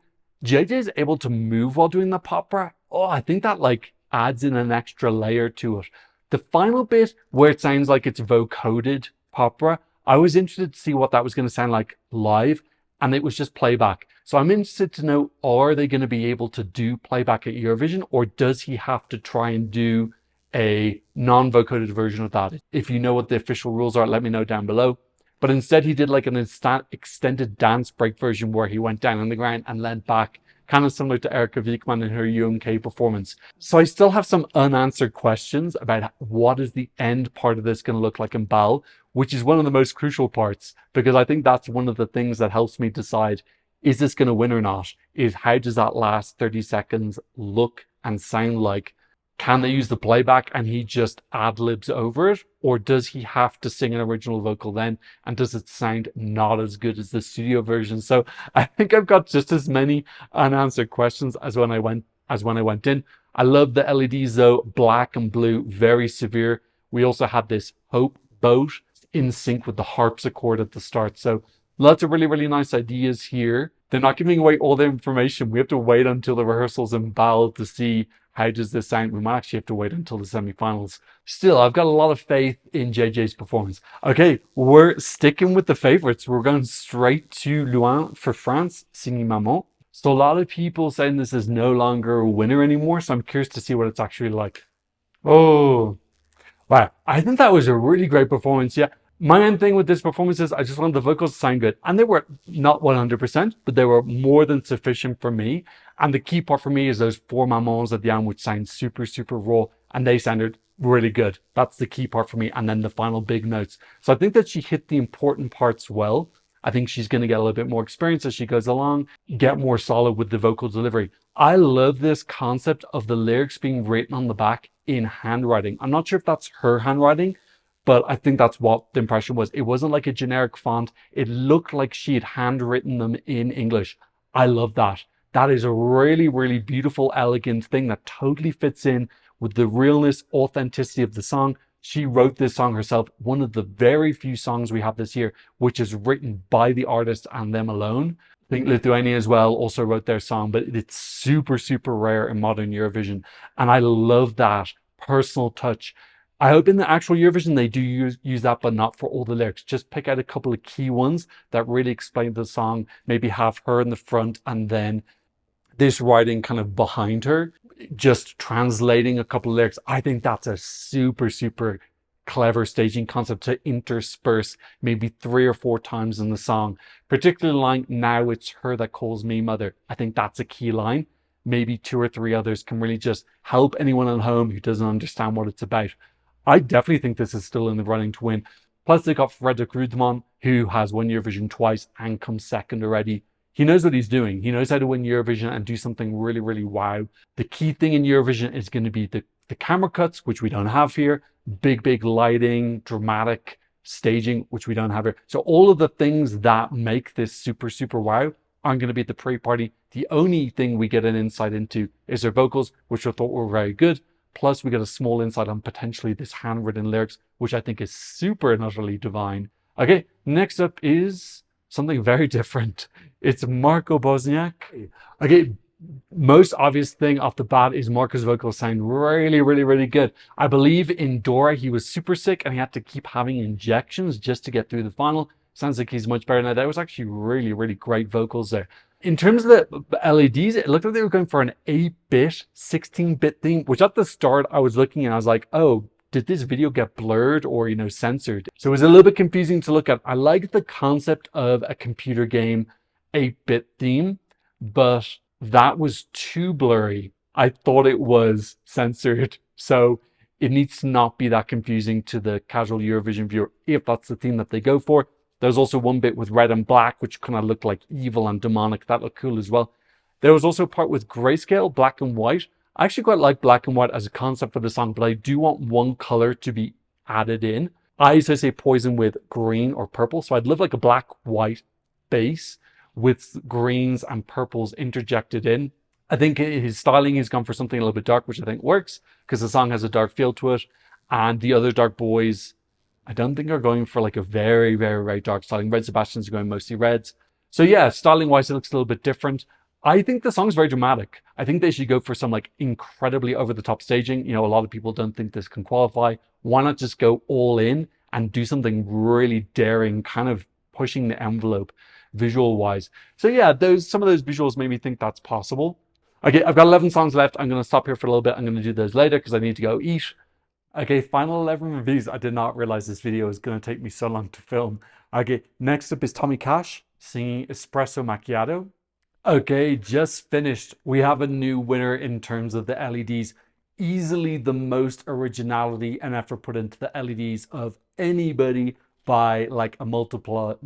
JJ is able to move while doing the opera, oh, I think that like adds in an extra layer to it. The final bit where it sounds like it's vocoded opera, I was interested to see what that was going to sound like live, and it was just playback. So I'm interested to know, are they going to be able to do playback at Eurovision, or does he have to try and do a non-vocoded version of that? If you know what the official rules are, let me know down below. but instead he did like an extended dance break version where he went down on the ground and leant back, kind of similar to Erika Wieckmann in her UMK performance. So I still have some unanswered questions about what is the end part of this going to look like in Basel, which is one of the most crucial parts, because I think that's one of the things that helps me decide, is this going to win or not? Is how does that last 30 seconds look and sound like? Can they use the playback and he just ad-libs over it? Or does he have to sing an original vocal then? And does it sound not as good as the studio version? So I think I've got just as many unanswered questions as when I went in. I love the LEDs though, black and blue, very severe. We also had this Hope boat in sync with the harpsichord at the start. So lots of really, really nice ideas here. They're not giving away all the information. We have to wait until the rehearsals in Basel to see how does this sound. We might actually have to wait until the semi-finals. Still, I've got a lot of faith in JJ's performance. Okay, we're sticking with the favorites. We're going straight to Luan for France, singing Maman. So a lot of people saying this is no longer a winner anymore. So I'm curious to see what it's actually like. Oh, wow. I think that was a really great performance. Yeah. My main thing with this performance is I just wanted the vocals to sound good. And they were not 100%, but they were more than sufficient for me. And the key part for me is those 4 mamans at the end, which sound super, super raw. And they sounded really good. That's the key part for me. And then the final big notes. So I think that she hit the important parts well. I think she's going to get a little bit more experience as she goes along, get more solid with the vocal delivery. I love this concept of the lyrics being written on the back in handwriting. I'm not sure if that's her handwriting, but I think that's what the impression was. It wasn't like a generic font. It looked like she had handwritten them in English. I love that. That is a really, really beautiful, elegant thing that totally fits in with the realness, authenticity of the song. She wrote this song herself, one of the very few songs we have this year, which is written by the artist and them alone. I think Lithuania as well also wrote their song, but it's super, super rare in modern Eurovision. And I love that personal touch. I hope in the actual Eurovision they do use that, but not for all the lyrics. Just pick out a couple of key ones that really explain the song. Maybe have her in the front and then this writing kind of behind her, just translating a couple of lyrics. I think that's a super, super clever staging concept to intersperse maybe 3 or 4 times in the song. Particularly the line, "Now it's her that calls me mother." I think that's a key line. Maybe 2 or 3 others can really just help anyone at home who doesn't understand what it's about. I definitely think this is still in the running to win. Plus they got Fredrik Rudman, who has won Eurovision twice and come second already. He knows what he's doing. He knows how to win Eurovision and do something really, really wow. The key thing in Eurovision is going to be the camera cuts, which we don't have here. Big, big lighting, dramatic staging, which we don't have here. So all of the things that make this super, super wow aren't going to be at the pre-party. The only thing we get an insight into is their vocals, which I thought were very good. Plus we get a small insight on potentially this handwritten lyrics, which I think is super and utterly divine. Okay, next up is something very different. It's Marco Bosniak. Okay, most obvious thing off the bat is Marco's vocals sound really, really, really good. I believe in Dora he was super sick and he had to keep having injections just to get through the final. Sounds like he's much better now. That was actually really, really great vocals there. In terms of the LEDs, it looked like they were going for an 8-bit, 16-bit theme, which at the start I was looking and I was like, oh, did this video get blurred or, censored? So it was a little bit confusing to look at. I like the concept of a computer game 8-bit theme, but that was too blurry. I thought it was censored. So it needs to not be that confusing to the casual Eurovision viewer if that's the theme that they go for. There's also one bit with red and black, which kind of looked like evil and demonic. That looked cool as well. There was also a part with grayscale, black and white. I actually quite like black and white as a concept for the song, but I do want one color to be added in. I usually say poison with green or purple. So I'd live like a black-white base with greens and purples interjected in. I think his styling, he's gone for something a little bit dark, which I think works because the song has a dark feel to it. And the other dark boys, I don't think are going for like a very, very, very dark styling. Red Sebastian's are going mostly reds. So yeah, styling wise, it looks a little bit different. I think the song's very dramatic. I think they should go for some like incredibly over the top staging. A lot of people don't think this can qualify. Why not just go all in and do something really daring, kind of pushing the envelope visual wise. So yeah, some of those visuals made me think that's possible. Okay, I've got 11 songs left. I'm going to stop here for a little bit. I'm going to do those later because I need to go eat. Okay, final 11 reviews. I did not realize this video was going to take me so long to film. Okay, next up is Tommy Cash singing Espresso Macchiato. Okay, just finished. We have a new winner in terms of the LEDs. Easily the most originality and effort put into the LEDs of anybody by like a multiple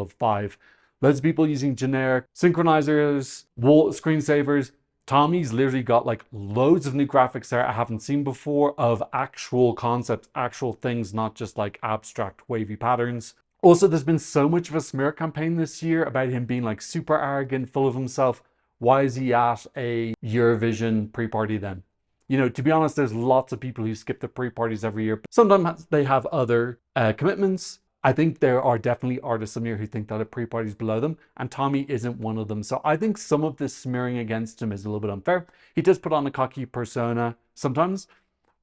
of 5. Loads of people using generic synchronizers, wall screensavers. Tommy's literally got like loads of new graphics there I haven't seen before of actual concepts, actual things, not just like abstract wavy patterns. Also, there's been so much of a smear campaign this year about him being like super arrogant, full of himself. Why is he at a Eurovision pre-party then? You know, to be honest, there's lots of people who skip the pre-parties every year. Sometimes they have other commitments. I think there are definitely artists in here who think that a pre-party is below them, and Tommy isn't one of them. So I think some of this smearing against him is a little bit unfair. He does put on a cocky persona sometimes.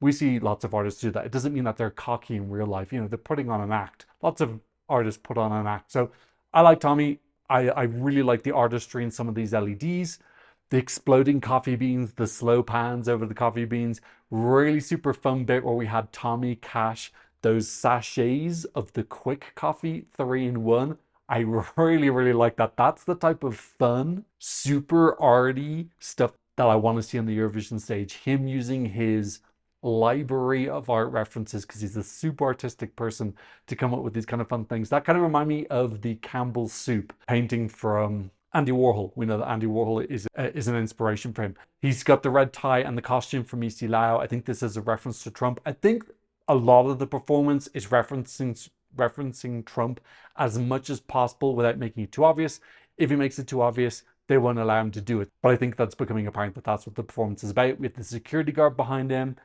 We see lots of artists do that. It doesn't mean that they're cocky in real life. You know, they're putting on an act. Lots of artists put on an act. So I like Tommy. I really like the artistry in some of these LEDs. The exploding coffee beans, the slow pans over the coffee beans. Really super fun bit where we had Tommy Cash those sachets of the quick coffee 3-in-1. I really like that. That's the type of fun, super arty stuff that I want to see on the Eurovision stage. Him using his library of art references, because he's a super artistic person, to come up with these kind of fun things. That kind of remind me of the Campbell soup painting from Andy Warhol. We know that Andy Warhol is an inspiration for him. He's got the red tie and the costume from Eastie Lau. I think this is a reference to Trump. I think a lot of the performance is referencing Trump as much as possible without making it too obvious. If he makes it too obvious, they won't allow him to do it. But I think that's becoming apparent that that's what the performance is about, with the security guard behind him.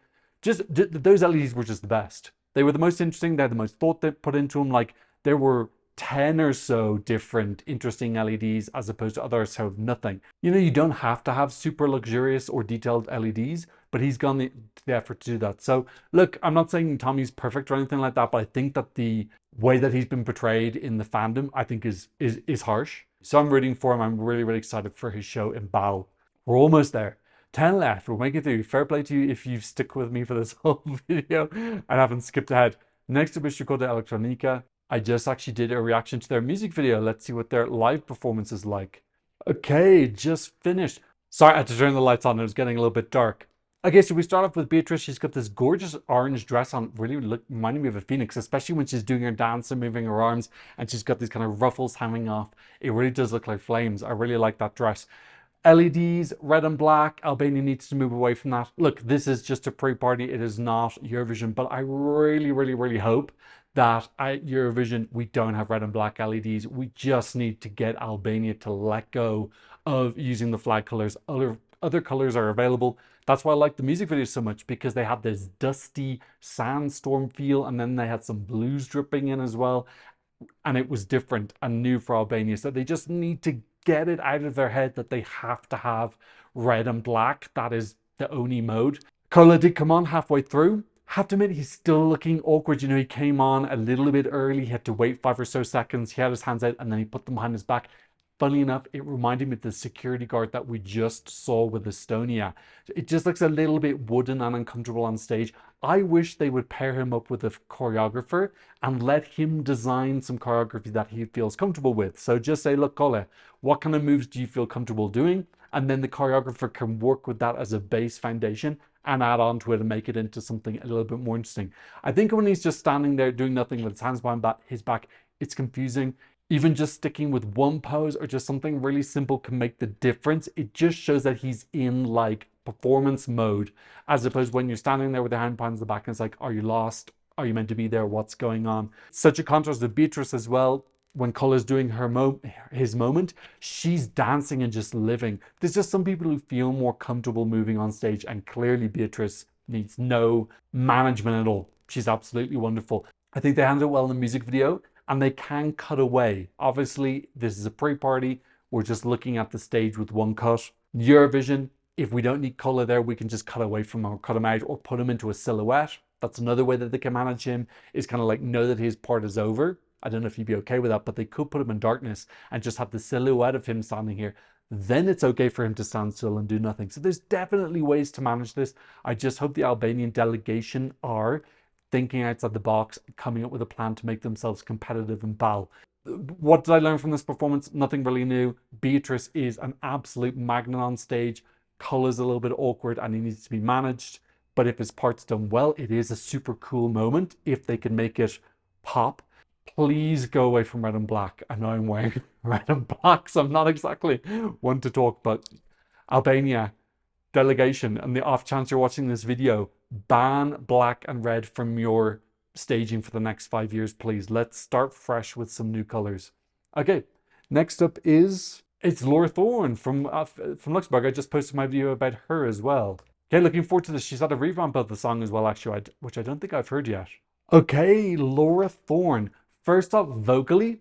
Just those LEDs were just the best. They were the most interesting. They had the most thought they put into them. Like, there were 10 or so different interesting LEDs as opposed to others who have nothing. You know, you don't have to have super luxurious or detailed LEDs, but he's gone the effort to do that. So look, I'm not saying Tommy's perfect or anything like that, but I think that the way that he's been portrayed in the fandom, I think is harsh. So I'm rooting for him. I'm really excited for his show in Basel. We're almost there. 10 left. We'll make it through. Fair play to you if you've stuck with me for this whole video and haven't skipped ahead. Next up is Škoda Electronica. I just actually did a reaction to their music video. Let's see what their live performance is like. Okay, just finished. Sorry, I had to turn the lights on. It was getting a little bit dark. Okay, so we start off with Beatrice. She's got this gorgeous orange dress on, really reminding me of a phoenix, especially when she's doing her dance and moving her arms, and she's got these kind of ruffles hanging off. It really does look like flames. I really like that dress. LEDs, red and black. Albania needs to move away from that. Look, this is just a pre-party. It is not Eurovision, but I really hope that at Eurovision we don't have red and black LEDs. We just need to get Albania to let go of using the flag colors. Other colors are available. That's why I like the music video so much, because they had this dusty sandstorm feel, and then they had some blues dripping in as well, and it was different and new for Albania. So they just need to get it out of their head that they have to have red and black. That is the only mode. Kola did come on halfway through. Have to admit, he's still looking awkward. You know, he came on a little bit early. He had to wait 5 or so seconds. He had his hands out and then he put them behind his back. Funnily enough, it reminded me of the security guard that we just saw with Estonia. It just looks a little bit wooden and uncomfortable on stage. I wish they would pair him up with a choreographer and let him design some choreography that he feels comfortable with. So just say, look, Kole, what kind of moves do you feel comfortable doing? And then the choreographer can work with that as a base foundation and add on to it and make it into something a little bit more interesting. I think when he's just standing there doing nothing with his hands behind his back, it's confusing. Even just sticking with one pose or just something really simple can make the difference. It just shows that he's in like performance mode, as opposed when you're standing there with your hand behind the back and it's like, are you lost? Are you meant to be there? What's going on? Such a contrast to Beatrice as well. When Kola's doing his moment, she's dancing and just living. There's just some people who feel more comfortable moving on stage, and clearly Beatrice needs no management at all. She's absolutely wonderful. I think they handled it well in the music video, and they can cut away. Obviously, this is a pre-party. We're just looking at the stage with one cut. Eurovision, if we don't need Kola there, we can just cut away from him or cut him out or put him into a silhouette. That's another way that they can manage him, is kind of like know that his part is over. I don't know if he'd be okay with that, but they could put him in darkness and just have the silhouette of him standing here. Then it's okay for him to stand still and do nothing. So there's definitely ways to manage this. I just hope the Albanian delegation are thinking outside the box, coming up with a plan to make themselves competitive in Basel. What did I learn from this performance? Nothing really new. Beatrice is an absolute magnet on stage. Color's a little bit awkward and he needs to be managed. But if his part's done well, it is a super cool moment if they can make it pop. Please go away from red and black. I know I'm wearing red and black, so I'm not exactly one to talk, but Albania delegation, and the off chance you're watching this video, ban black and red from your staging for the next 5 years, please. Let's start fresh with some new colors. Okay, next up is it's Laura Thorne from Luxembourg. I just posted my video about her as well. Okay, looking forward to this. She's had a revamp of the song as well, actually, which I don't think I've heard yet. Okay, Laura Thorne. First up, vocally,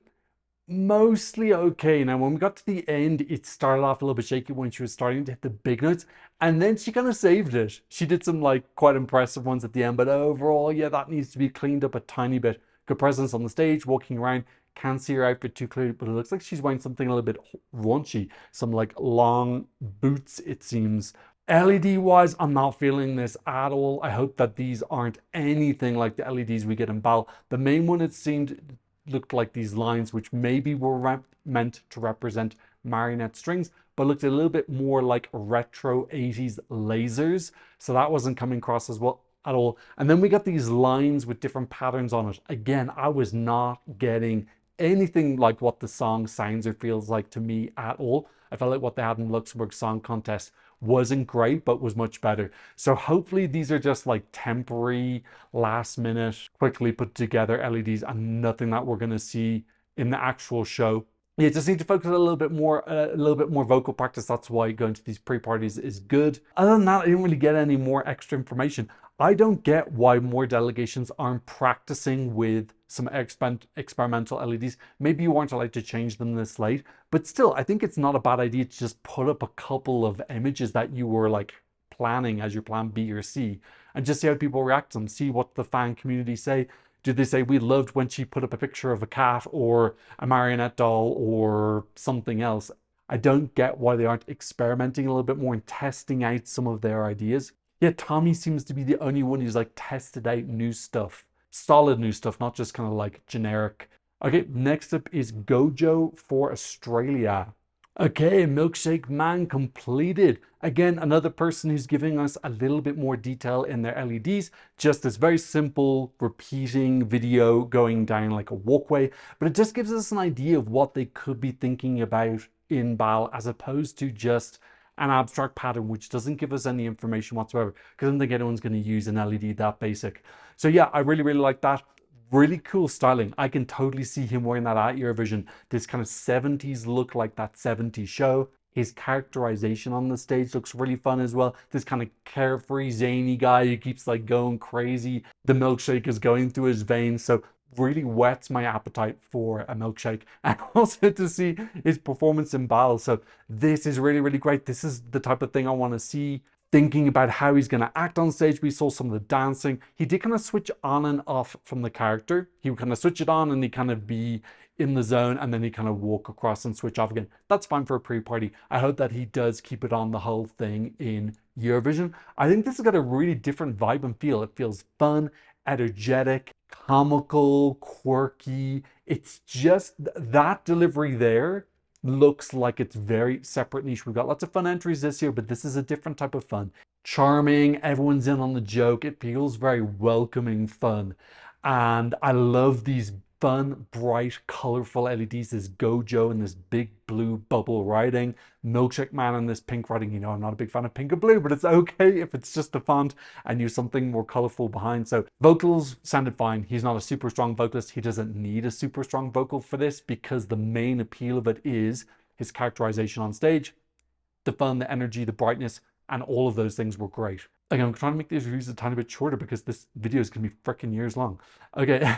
mostly okay. Now, when we got to the end, it started off a little bit shaky when she was starting to hit the big notes, and then she kind of saved it. She did some like quite impressive ones at the end, but overall, yeah, that needs to be cleaned up a tiny bit. Good presence on the stage, walking around. Can't see her outfit too clearly, but it looks like she's wearing something a little bit raunchy. Some like long boots, it seems. LED wise, I'm not feeling this at all. I hope that these aren't anything like the LEDs we get in Basel. The main one, it seemed, looked like these lines, which maybe were meant to represent marionette strings, but looked a little bit more like retro 80s lasers. So that wasn't coming across as well at all. And then we got these lines with different patterns on it. Again, I was not getting anything like what the song sounds or feels like to me at all. I felt like what they had in Luxembourg Song Contest wasn't great, but was much better. So hopefully these are just like temporary, last minute, quickly put together LEDs and nothing that we're going to see in the actual show. Yeah, just need to focus a little bit more vocal practice. That's why going to these pre-parties is good. Other than that, I didn't really get any more extra information. I don't get why more delegations aren't practicing with some experimental LEDs. Maybe you weren't allowed to change them this late, but still, I think it's not a bad idea to just put up a couple of images that you were like planning as your plan B or C and just see how people react to them, see what the fan community say. Did they say we loved when she put up a picture of a cat or a marionette doll or something else? I don't get why they aren't experimenting a little bit more and testing out some of their ideas. Yeah, Tommy seems to be the only one who's like tested out new stuff, solid new stuff, not just kind of like generic. Okay, next up is Gojo for Australia. Okay, Milkshake Man completed. Again, another person who's giving us a little bit more detail in their LEDs. Just this very simple repeating video going down like a walkway, but it just gives us an idea of what they could be thinking about in Basel as opposed to just an abstract pattern which doesn't give us any information whatsoever, because I don't think anyone's going to use an LED that basic. So yeah, I really like that. Really cool styling. I can totally see him wearing that at Eurovision. This kind of 70s look, like that 70s show. His characterization on the stage looks really fun as well. This kind of carefree, zany guy who keeps like going crazy. The milkshake is going through his veins. So really whets my appetite for a milkshake, and also to see his performance in Basel. So this is really great. This is the type of thing I want to see. Thinking about how he's going to act on stage. We saw some of the dancing. He did kind of switch on and off from the character. He would kind of switch it on and he'd kind of be in the zone and then he'd kind of walk across and switch off again. That's fine for a pre-party. I hope that he does keep it on the whole thing in Eurovision. I think this has got a really different vibe and feel. It feels fun, energetic, comical, quirky. It's just that delivery there looks like it's very separate niche. We've got lots of fun entries this year, but this is a different type of fun. Charming, everyone's in on the joke. It feels very welcoming fun. And I love these fun, bright, colorful LEDs. This Gojo and this big blue bubble writing. Milkshake Man and this pink writing. You know, I'm not a big fan of pink or blue, but it's okay if it's just a font and use something more colorful behind. So vocals sounded fine. He's not a super strong vocalist. He doesn't need a super strong vocal for this because the main appeal of it is his characterization on stage. The fun, the energy, the brightness, and all of those things were great. Again, I'm trying to make these reviews a tiny bit shorter because this video is going to be freaking years long. Okay,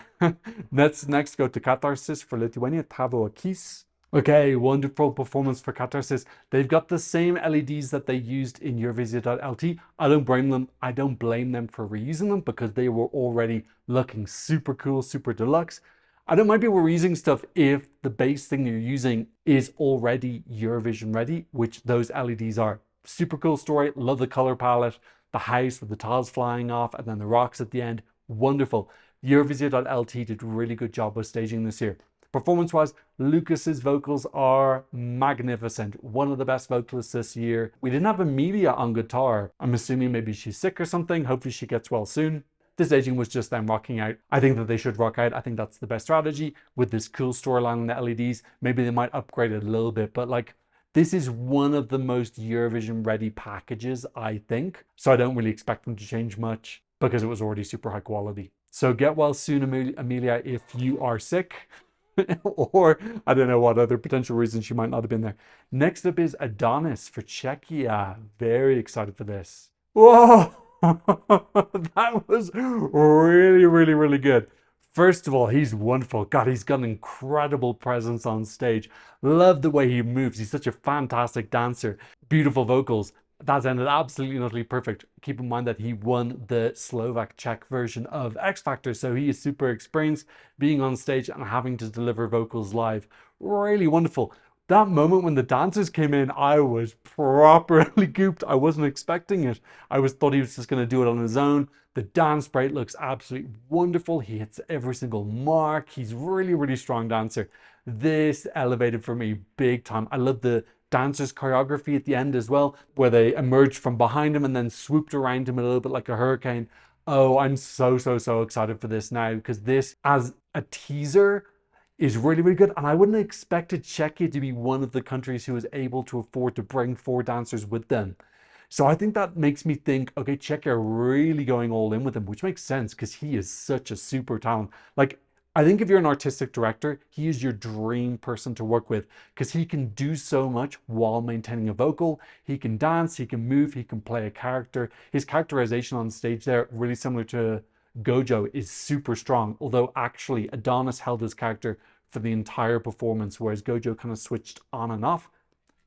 let's next go to Catharsis for Lithuania, Tavo Akis. Okay, wonderful performance for Catharsis. They've got the same LEDs that they used in Eurovision.lt. I don't blame them for reusing them because they were already looking super cool, super deluxe. I don't mind people reusing stuff if the base thing you're using is already Eurovision ready, which those LEDs are. Super cool story, love the color palette, the house with the tiles flying off and then the rocks at the end, wonderful. Eurovision.lt did a really good job of staging this year. Performance-wise, Lucas's vocals are magnificent. One of the best vocalists this year. We didn't have Emilia on guitar. I'm assuming maybe she's sick or something. Hopefully she gets well soon. The staging was just them rocking out. I think that they should rock out. I think that's the best strategy with this cool storyline and the LEDs. Maybe they might upgrade it a little bit, but like, this is one of the most Eurovision ready packages, I think. So I don't really expect them to change much because it was already super high quality. So get well soon, Emilia, if you are sick. Or I don't know what other potential reasons she might not have been there. Next up is Adonis for Czechia. Very excited for this. Whoa! That was really, really, really good. First of all, he's wonderful. God, he's got an incredible presence on stage. Love the way he moves. He's such a fantastic dancer. Beautiful vocals. That ended absolutely utterly perfect. Keep in mind that he won the Slovak-Czech version of X Factor, so he is super experienced being on stage and having to deliver vocals live. Really wonderful. That moment when the dancers came in, I was properly gooped. I wasn't expecting it. I thought he was just going to do it on his own. The dance break looks absolutely wonderful. He hits every single mark. He's really, really strong dancer. This elevated for me big time. I love the dancers choreography at the end as well, where they emerged from behind him and then swooped around him a little bit like a hurricane. Oh, I'm so excited for this now, because this as a teaser is really, really good. And I wouldn't have expected Czechia to be one of the countries who was able to afford to bring 4 dancers with them. So I think that makes me think, okay, Czechia are really going all in with him, which makes sense because he is such a super talent. Like, I think if you're an artistic director, he is your dream person to work with because he can do so much while maintaining a vocal. He can dance, he can move, he can play a character. His characterization on stage there, really similar to Gojo, is super strong. Although actually Adonis held his character for the entire performance, whereas Gojo kind of switched on and off.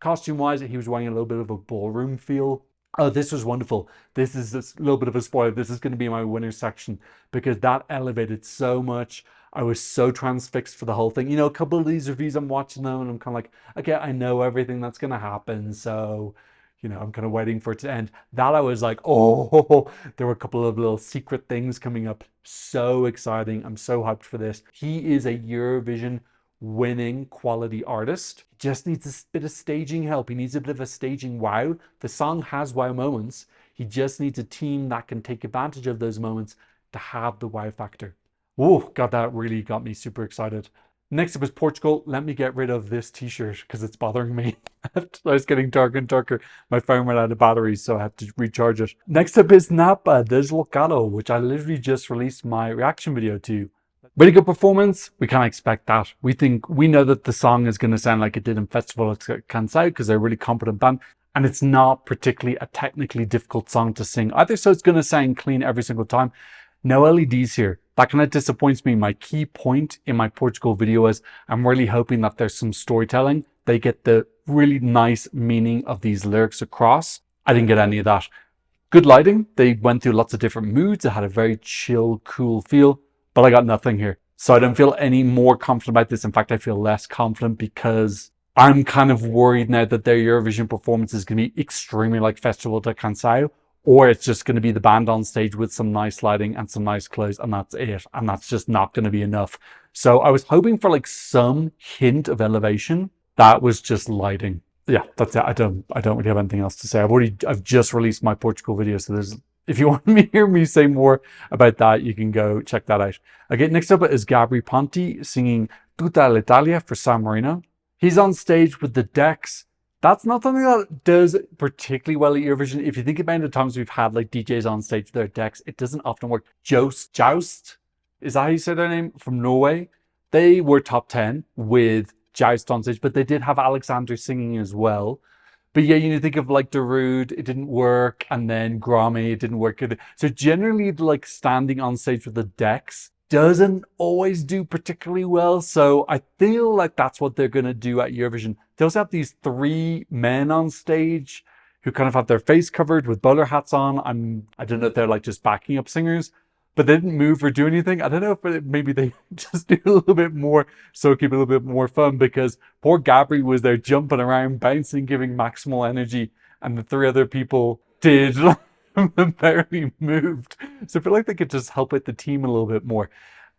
Costume-wise, he was wearing a little bit of a ballroom feel. Oh, this was wonderful. This is a little bit of a spoiler. This is going to be my winner section because that elevated so much. I was so transfixed for the whole thing. You know, a couple of these reviews, I'm watching them and I'm kind of like, okay, I know everything that's going to happen. So, you know, I'm kind of waiting for it to end. That I was like, oh, there were a couple of little secret things coming up. So exciting. I'm so hyped for this. He is a Eurovision winning quality artist. He just needs a bit of staging help. He needs a bit of a staging wow. The song has wow moments. He just needs a team that can take advantage of those moments to have the wow factor. Oh, God, that really got me super excited. Next up is Portugal. Let me get rid of this t-shirt because it's bothering me. It's getting darker and darker. My phone ran out of batteries, so I have to recharge it. Next up is Napa Deslocado, which I literally just released my reaction video to. Really good performance. We can't expect that. We know that the song is going to sound like it did in Festival Cansao because they're a really competent band. And it's not particularly a technically difficult song to sing either, so it's going to sound clean every single time. No LEDs here. That kind of disappoints me. My key point in my Portugal video is I'm really hoping that there's some storytelling. They get the really nice meaning of these lyrics across. I didn't get any of that. Good lighting. They went through lots of different moods. It had a very chill, cool feel, but I got nothing here. So I don't feel any more confident about this. In fact, I feel less confident because I'm kind of worried now that their Eurovision performance is going to be extremely like Festival de Cansao, or it's just going to be the band on stage with some nice lighting and some nice clothes, and that's it. And that's just not going to be enough. So I was hoping for like some hint of elevation. That was just lighting. Yeah, that's it. I don't really have anything else to say. I've just released my Portugal video, so if you want to hear me say more about that, you can go check that out. Okay, next up is Gabri Ponti singing Tutta l'Italia for San Marino. He's on stage with the decks. That's not something that does particularly well at Eurovision. If you think about the times we've had like DJs on stage with their decks, it doesn't often work. Joust, is that how you say their name? From Norway. They were top 10 with Joust on stage, but they did have Alexander singing as well. But yeah, you think of like Darude, it didn't work, and then Grami, it didn't work. So generally, like standing on stage with the decks doesn't always do particularly well. So I feel like that's what they're going to do at Eurovision. They also have these 3 men on stage who kind of have their face covered with bowler hats on. I don't know if they're like just backing up singers, but they didn't move or do anything. I don't know if maybe they just do a little bit more so keep it a little bit more fun, because poor Gabri was there jumping around, bouncing, giving maximal energy, and the 3 other people did barely moved. So I feel like they could just help with the team a little bit more.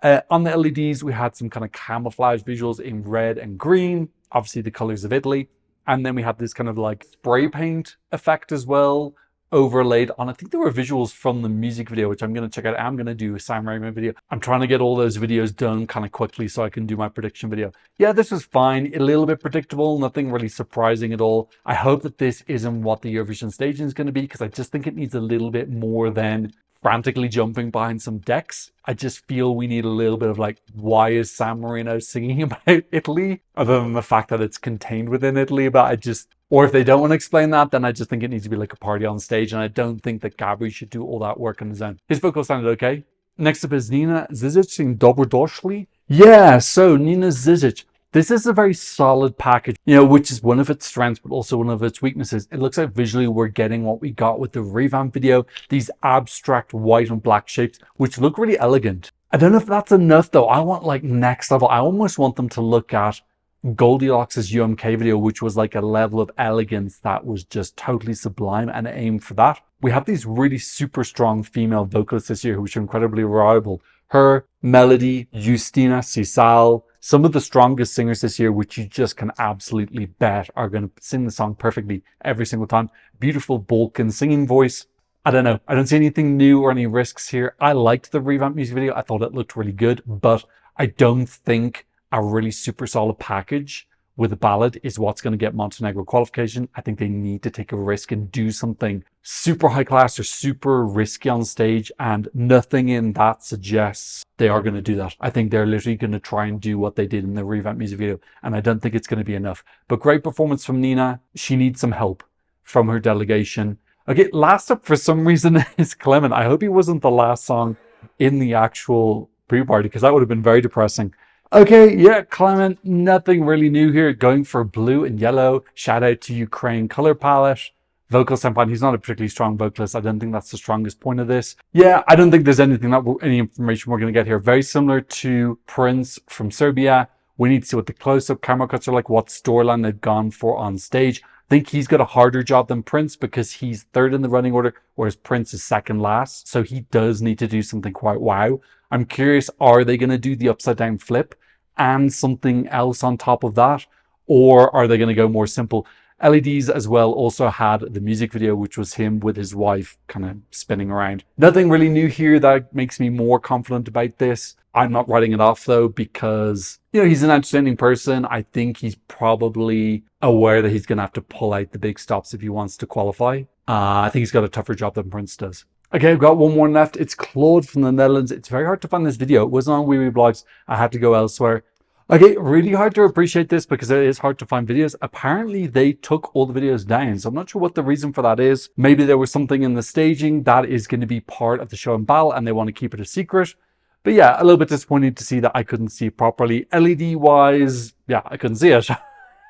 On the LEDs, we had some kind of camouflage visuals in red and green, obviously the colors of Italy. And then we had this kind of like spray paint effect as well, overlaid on, I think there were visuals from the music video, which I'm going to check out. I'm going to do a Sam Raimi video. I'm trying to get all those videos done kind of quickly so I can do my prediction video. Yeah, this was fine. A little bit predictable, nothing really surprising at all. I hope that this isn't what the Eurovision staging is going to be, because I just think it needs a little bit more than frantically jumping behind some decks. I just feel we need a little bit of like, why is San Marino singing about Italy? Other than the fact that it's contained within Italy, but I just, or if they don't want to explain that, then I just think it needs to be like a party on stage. And I don't think that Gabri should do all that work on his own. His vocals sounded okay. Next up is Nina Zizic in Dobrodošli. Yeah, so Nina Zizic. This is a very solid package, you know, which is one of its strengths, but also one of its weaknesses. It looks like visually we're getting what we got with the revamp video, these abstract white and black shapes, which look really elegant. I don't know if that's enough though. I want like next level. I almost want them to look at Goldilocks' UMK video, which was like a level of elegance that was just totally sublime, and aim for that. We have these really super strong female vocalists this year, which are incredibly reliable. Her, Melody, Justina, Sisal, some of the strongest singers this year, which you just can absolutely bet are going to sing the song perfectly every single time. Beautiful Balkan singing voice. I don't know. I don't see anything new or any risks here. I liked the revamped music video. I thought it looked really good, but I don't think a really super solid package with a ballad is what's going to get Montenegro qualification. I think they need to take a risk and do something super high class or super risky on stage, and nothing in that suggests they are going to do that. I think they're literally going to try and do what they did in the revamped music video, and I don't think it's going to be enough. But great performance from Nina. She needs some help from her delegation. Okay, last up for some reason is Clement. I hope he wasn't the last song in the actual pre-party, because that would have been very depressing. Okay, yeah, Clement, nothing really new here. Going for blue and yellow. Shout out to Ukraine color palette. Vocal sound, he's not a particularly strong vocalist. I don't think that's the strongest point of this. Yeah, I don't think there's any information we're going to get here. Very similar to Prince from Serbia. We need to see what the close-up camera cuts are like, what storyline they've gone for on stage. I think he's got a harder job than Prince because he's third in the running order, whereas Prince is second last. So he does need to do something quite wow. I'm curious, are they going to do the upside down flip and something else on top of that? Or are they going to go more simple? LEDs as well also had the music video, which was him with his wife kind of spinning around. Nothing really new here that makes me more confident about this. I'm not writing it off though, because, you know, he's an entertaining person. I think he's probably aware that he's going to have to pull out the big stops if he wants to qualify. I think he's got a tougher job than Prince does. Okay, I've got one more left. It's Claude from the Netherlands. It's very hard to find this video. It wasn't on Wee Wee Blogs. I had to go elsewhere. Okay, really hard to appreciate this because it is hard to find videos. Apparently, they took all the videos down, so I'm not sure what the reason for that is. Maybe there was something in the staging that is going to be part of the show in Basel and they want to keep it a secret. But yeah, a little bit disappointed to see that I couldn't see it properly. LED-wise, yeah, I couldn't see it.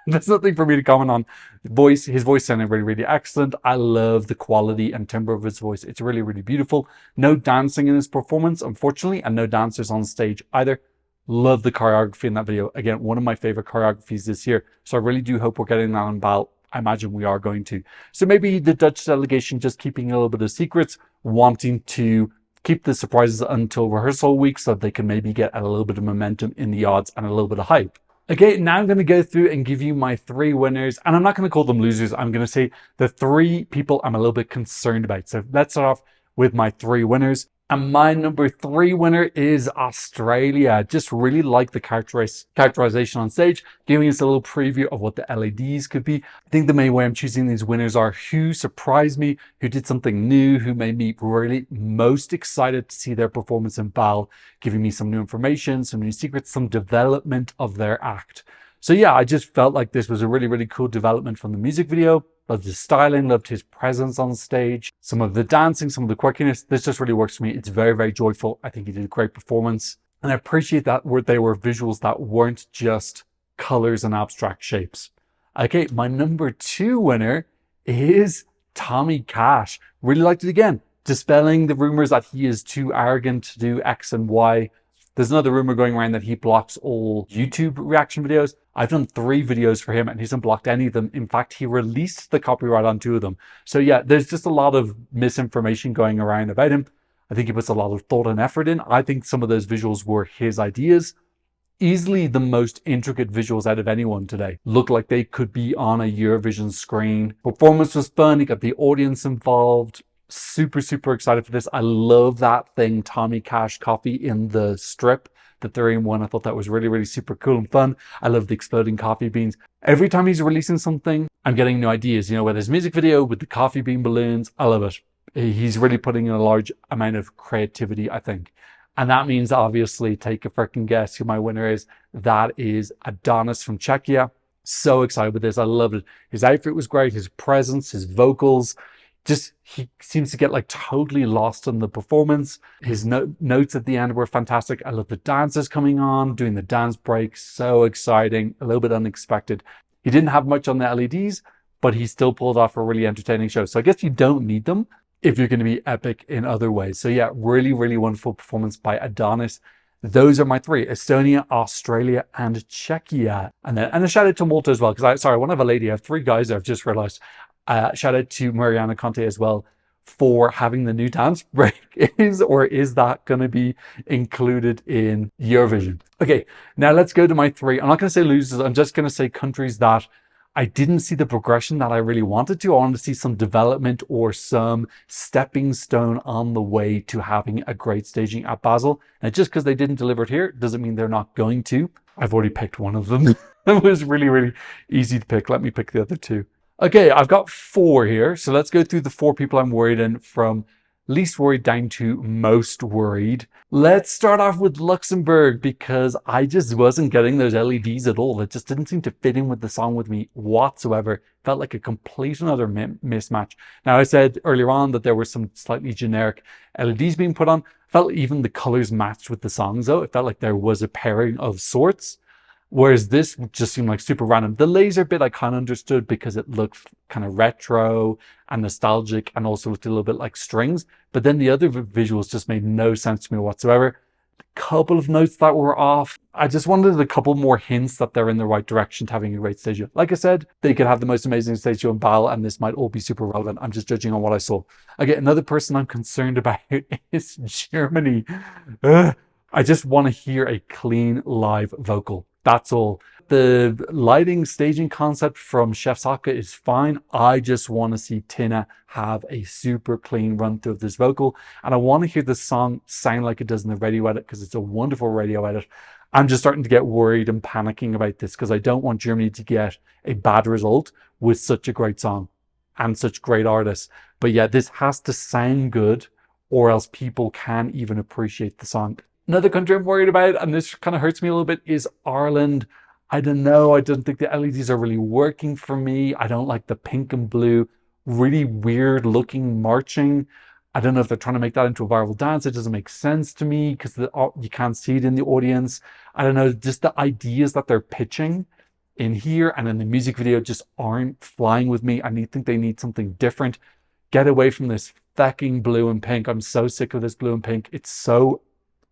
There's nothing for me to comment on. His voice sounded really, really excellent. I love the quality and timbre of his voice. It's really, really beautiful. No dancing in his performance, unfortunately, and no dancers on stage either. Love the choreography in that video. Again, one of my favorite choreographies this year. So I really do hope we're getting that on Basel. I imagine we are going to. So maybe the Dutch delegation just keeping a little bit of secrets, wanting to keep the surprises until rehearsal week so that they can maybe get a little bit of momentum in the odds and a little bit of hype. Okay, now I'm going to go through and give you my 3 winners, and I'm not going to call them losers. I'm going to say the 3 people I'm a little bit concerned about. So let's start off with my 3 winners. And my number 3 winner is Australia. Just really like the characterization on stage, giving us a little preview of what the LEDs could be. I think the main way I'm choosing these winners are who surprised me, who did something new, who made me really most excited to see their performance in Basel, giving me some new information, some new secrets, some development of their act. So yeah, I just felt like this was a really, really cool development from the music video. Loved his styling, loved his presence on stage, some of the dancing, some of the quirkiness. This just really works for me. It's very, very joyful. I think he did a great performance. And I appreciate that they were visuals that weren't just colors and abstract shapes. Okay, my number 2 winner is Tommy Cash. Really liked it again. Dispelling the rumors that he is too arrogant to do X and Y. There's another rumor going around that he blocks all YouTube reaction videos. I've done 3 videos for him and he hasn't blocked any of them. In fact, he released the copyright on 2 of them. So yeah, there's just a lot of misinformation going around about him. I think he puts a lot of thought and effort in. I think some of those visuals were his ideas. Easily the most intricate visuals out of anyone today. Look like they could be on a Eurovision screen. Performance was fun. He got the audience involved. Super, super excited for this. I love that thing, Tommy Cash coffee in the strip that they're in one. I thought that was really, really super cool and fun. I love the exploding coffee beans. Every time he's releasing something, I'm getting new ideas. You know, whether it's music video with the coffee bean balloons, I love it. He's really putting in a large amount of creativity, I think. And that means, obviously, take a freaking guess who my winner is. That is Adonis from Czechia. So excited with this. I loved it. His outfit was great. His presence, his vocals. Just, he seems to get like totally lost in the performance. His notes at the end were fantastic. I love the dancers coming on, doing the dance breaks. So exciting. A little bit unexpected. He didn't have much on the LEDs, but he still pulled off a really entertaining show. So I guess you don't need them if you're going to be epic in other ways. So yeah, really, really wonderful performance by Adonis. Those are my three: Estonia, Australia, and Czechia. And a shout out to Malta as well, because I want to have a lady. I have three guys I've just realized. Shout out to Mariana Conte as well for having the new dance break. Is that going to be included in Eurovision? Okay, now let's go to my three. I'm not going to say losers. I'm just going to say countries that I didn't see the progression that I really wanted to. I wanted to see some development or some stepping stone on the way to having a great staging at Basel. And just because they didn't deliver it here doesn't mean they're not going to. I've already picked one of them. It was really, really easy to pick. Let me pick the other two. Okay, I've got four here. So let's go through the four people I'm worried in from least worried down to most worried. Let's start off with Luxembourg, because I just wasn't getting those LEDs at all. It just didn't seem to fit in with the song with me whatsoever. Felt like a complete and utter mismatch. Now, I said earlier on that there were some slightly generic LEDs being put on. Felt even the colors matched with the songs though. It felt like there was a pairing of sorts. Whereas this just seemed like super random. The laser bit I kind of understood because it looked kind of retro and nostalgic and also looked a little bit like strings. But then the other visuals just made no sense to me whatsoever. A couple of notes that were off. I just wanted a couple more hints that they're in the right direction to having a great stage show. Like I said, they could have the most amazing stage show in Basel and this might all be super relevant. I'm just judging on what I saw. Okay, another person I'm concerned about is Germany. I just want to hear a clean live vocal. That's all. The lighting staging concept from Chef Saka is fine. I just want to see Tina have a super clean run through of this vocal. And I want to hear the song sound like it does in the radio edit, because it's a wonderful radio edit. I'm just starting to get worried and panicking about this, because I don't want Germany to get a bad result with such a great song and such great artists. But yeah, this has to sound good, or else people can't even appreciate the song. Another country I'm worried about, and this kind of hurts me a little bit, is Ireland. I don't know. I don't think the LEDs are really working for me. I don't like the pink and blue, really weird looking marching. I don't know if they're trying to make that into a viral dance. It doesn't make sense to me because you can't see it in the audience. I don't know. Just the ideas that they're pitching in here and in the music video just aren't flying with me. I think they need something different. Get away from this fecking blue and pink. I'm so sick of this blue and pink. It's so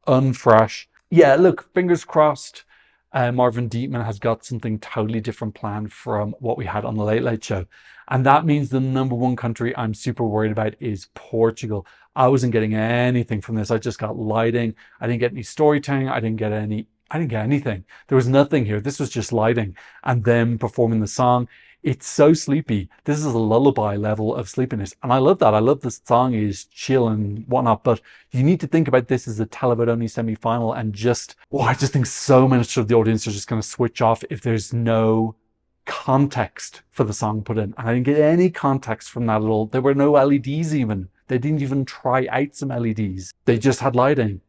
unfresh. Yeah, look, fingers crossed. Marvin Dietman has got something totally different planned from what we had on the Late Late Show. And that means the number one country I'm super worried about is Portugal. I wasn't getting anything from this. I just got lighting. I didn't get any storytelling. I didn't get anything. There was nothing here. This was just lighting and them performing the song. It's so sleepy. This is a lullaby level of sleepiness. And I love that. I love the song is chill and whatnot, but you need to think about this as a televote-only semi-final and just, I just think so much of the audience are just going to switch off if there's no context for the song put in. And I didn't get any context from that at all. There were no LEDs even. They didn't even try out some LEDs. They just had lighting.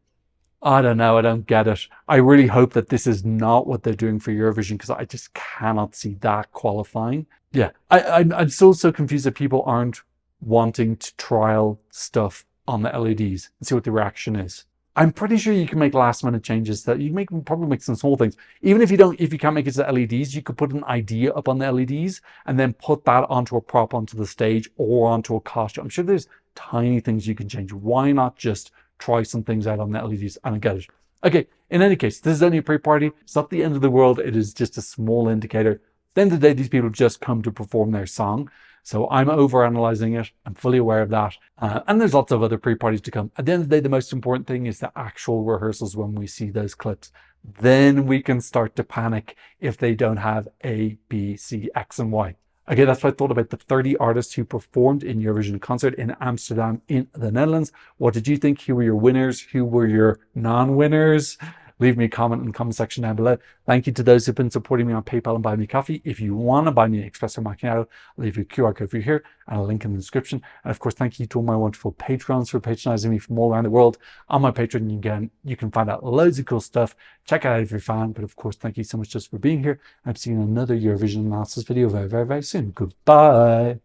I don't know. I don't get it. I really hope that this is not what they're doing for Eurovision, because I just cannot see that qualifying. Yeah, I'm still so confused that people aren't wanting to trial stuff on the LEDs and see what the reaction is. I'm pretty sure you can make last minute changes that you probably make some small things. Even if you can't make it to LEDs, you could put an idea up on the LEDs and then put that onto a prop onto the stage or onto a costume. I'm sure there's tiny things you can change. Why not just try some things out on the LEDs? I don't get it. Okay, in any case, this is only a pre-party. It's not the end of the world. It is just a small indicator. the end of the day, these people just come to perform their song. So I'm over-analysing it. I'm fully aware of that. And there's lots of other pre-parties to come. At the end of the day, the most important thing is the actual rehearsals when we see those clips. Then we can start to panic if they don't have A, B, C, X, and Y. Okay, that's what I thought about the 30 artists who performed in Eurovision concert in Amsterdam in the Netherlands. What did you think? Who were your winners? Who were your non-winners? Leave me a comment in the comment section down below. Thank you to those who've been supporting me on PayPal and Buy Me Coffee. If you want to buy me an espresso macchiato, I'll leave you a QR code over here and a link in the description. And of course, thank you to all my wonderful patrons for patronizing me from all around the world. On my Patreon, you can find out loads of cool stuff. Check it out if you're a fan. But of course, thank you so much just for being here. I'm seeing another Eurovision analysis video very, very, very soon. Goodbye.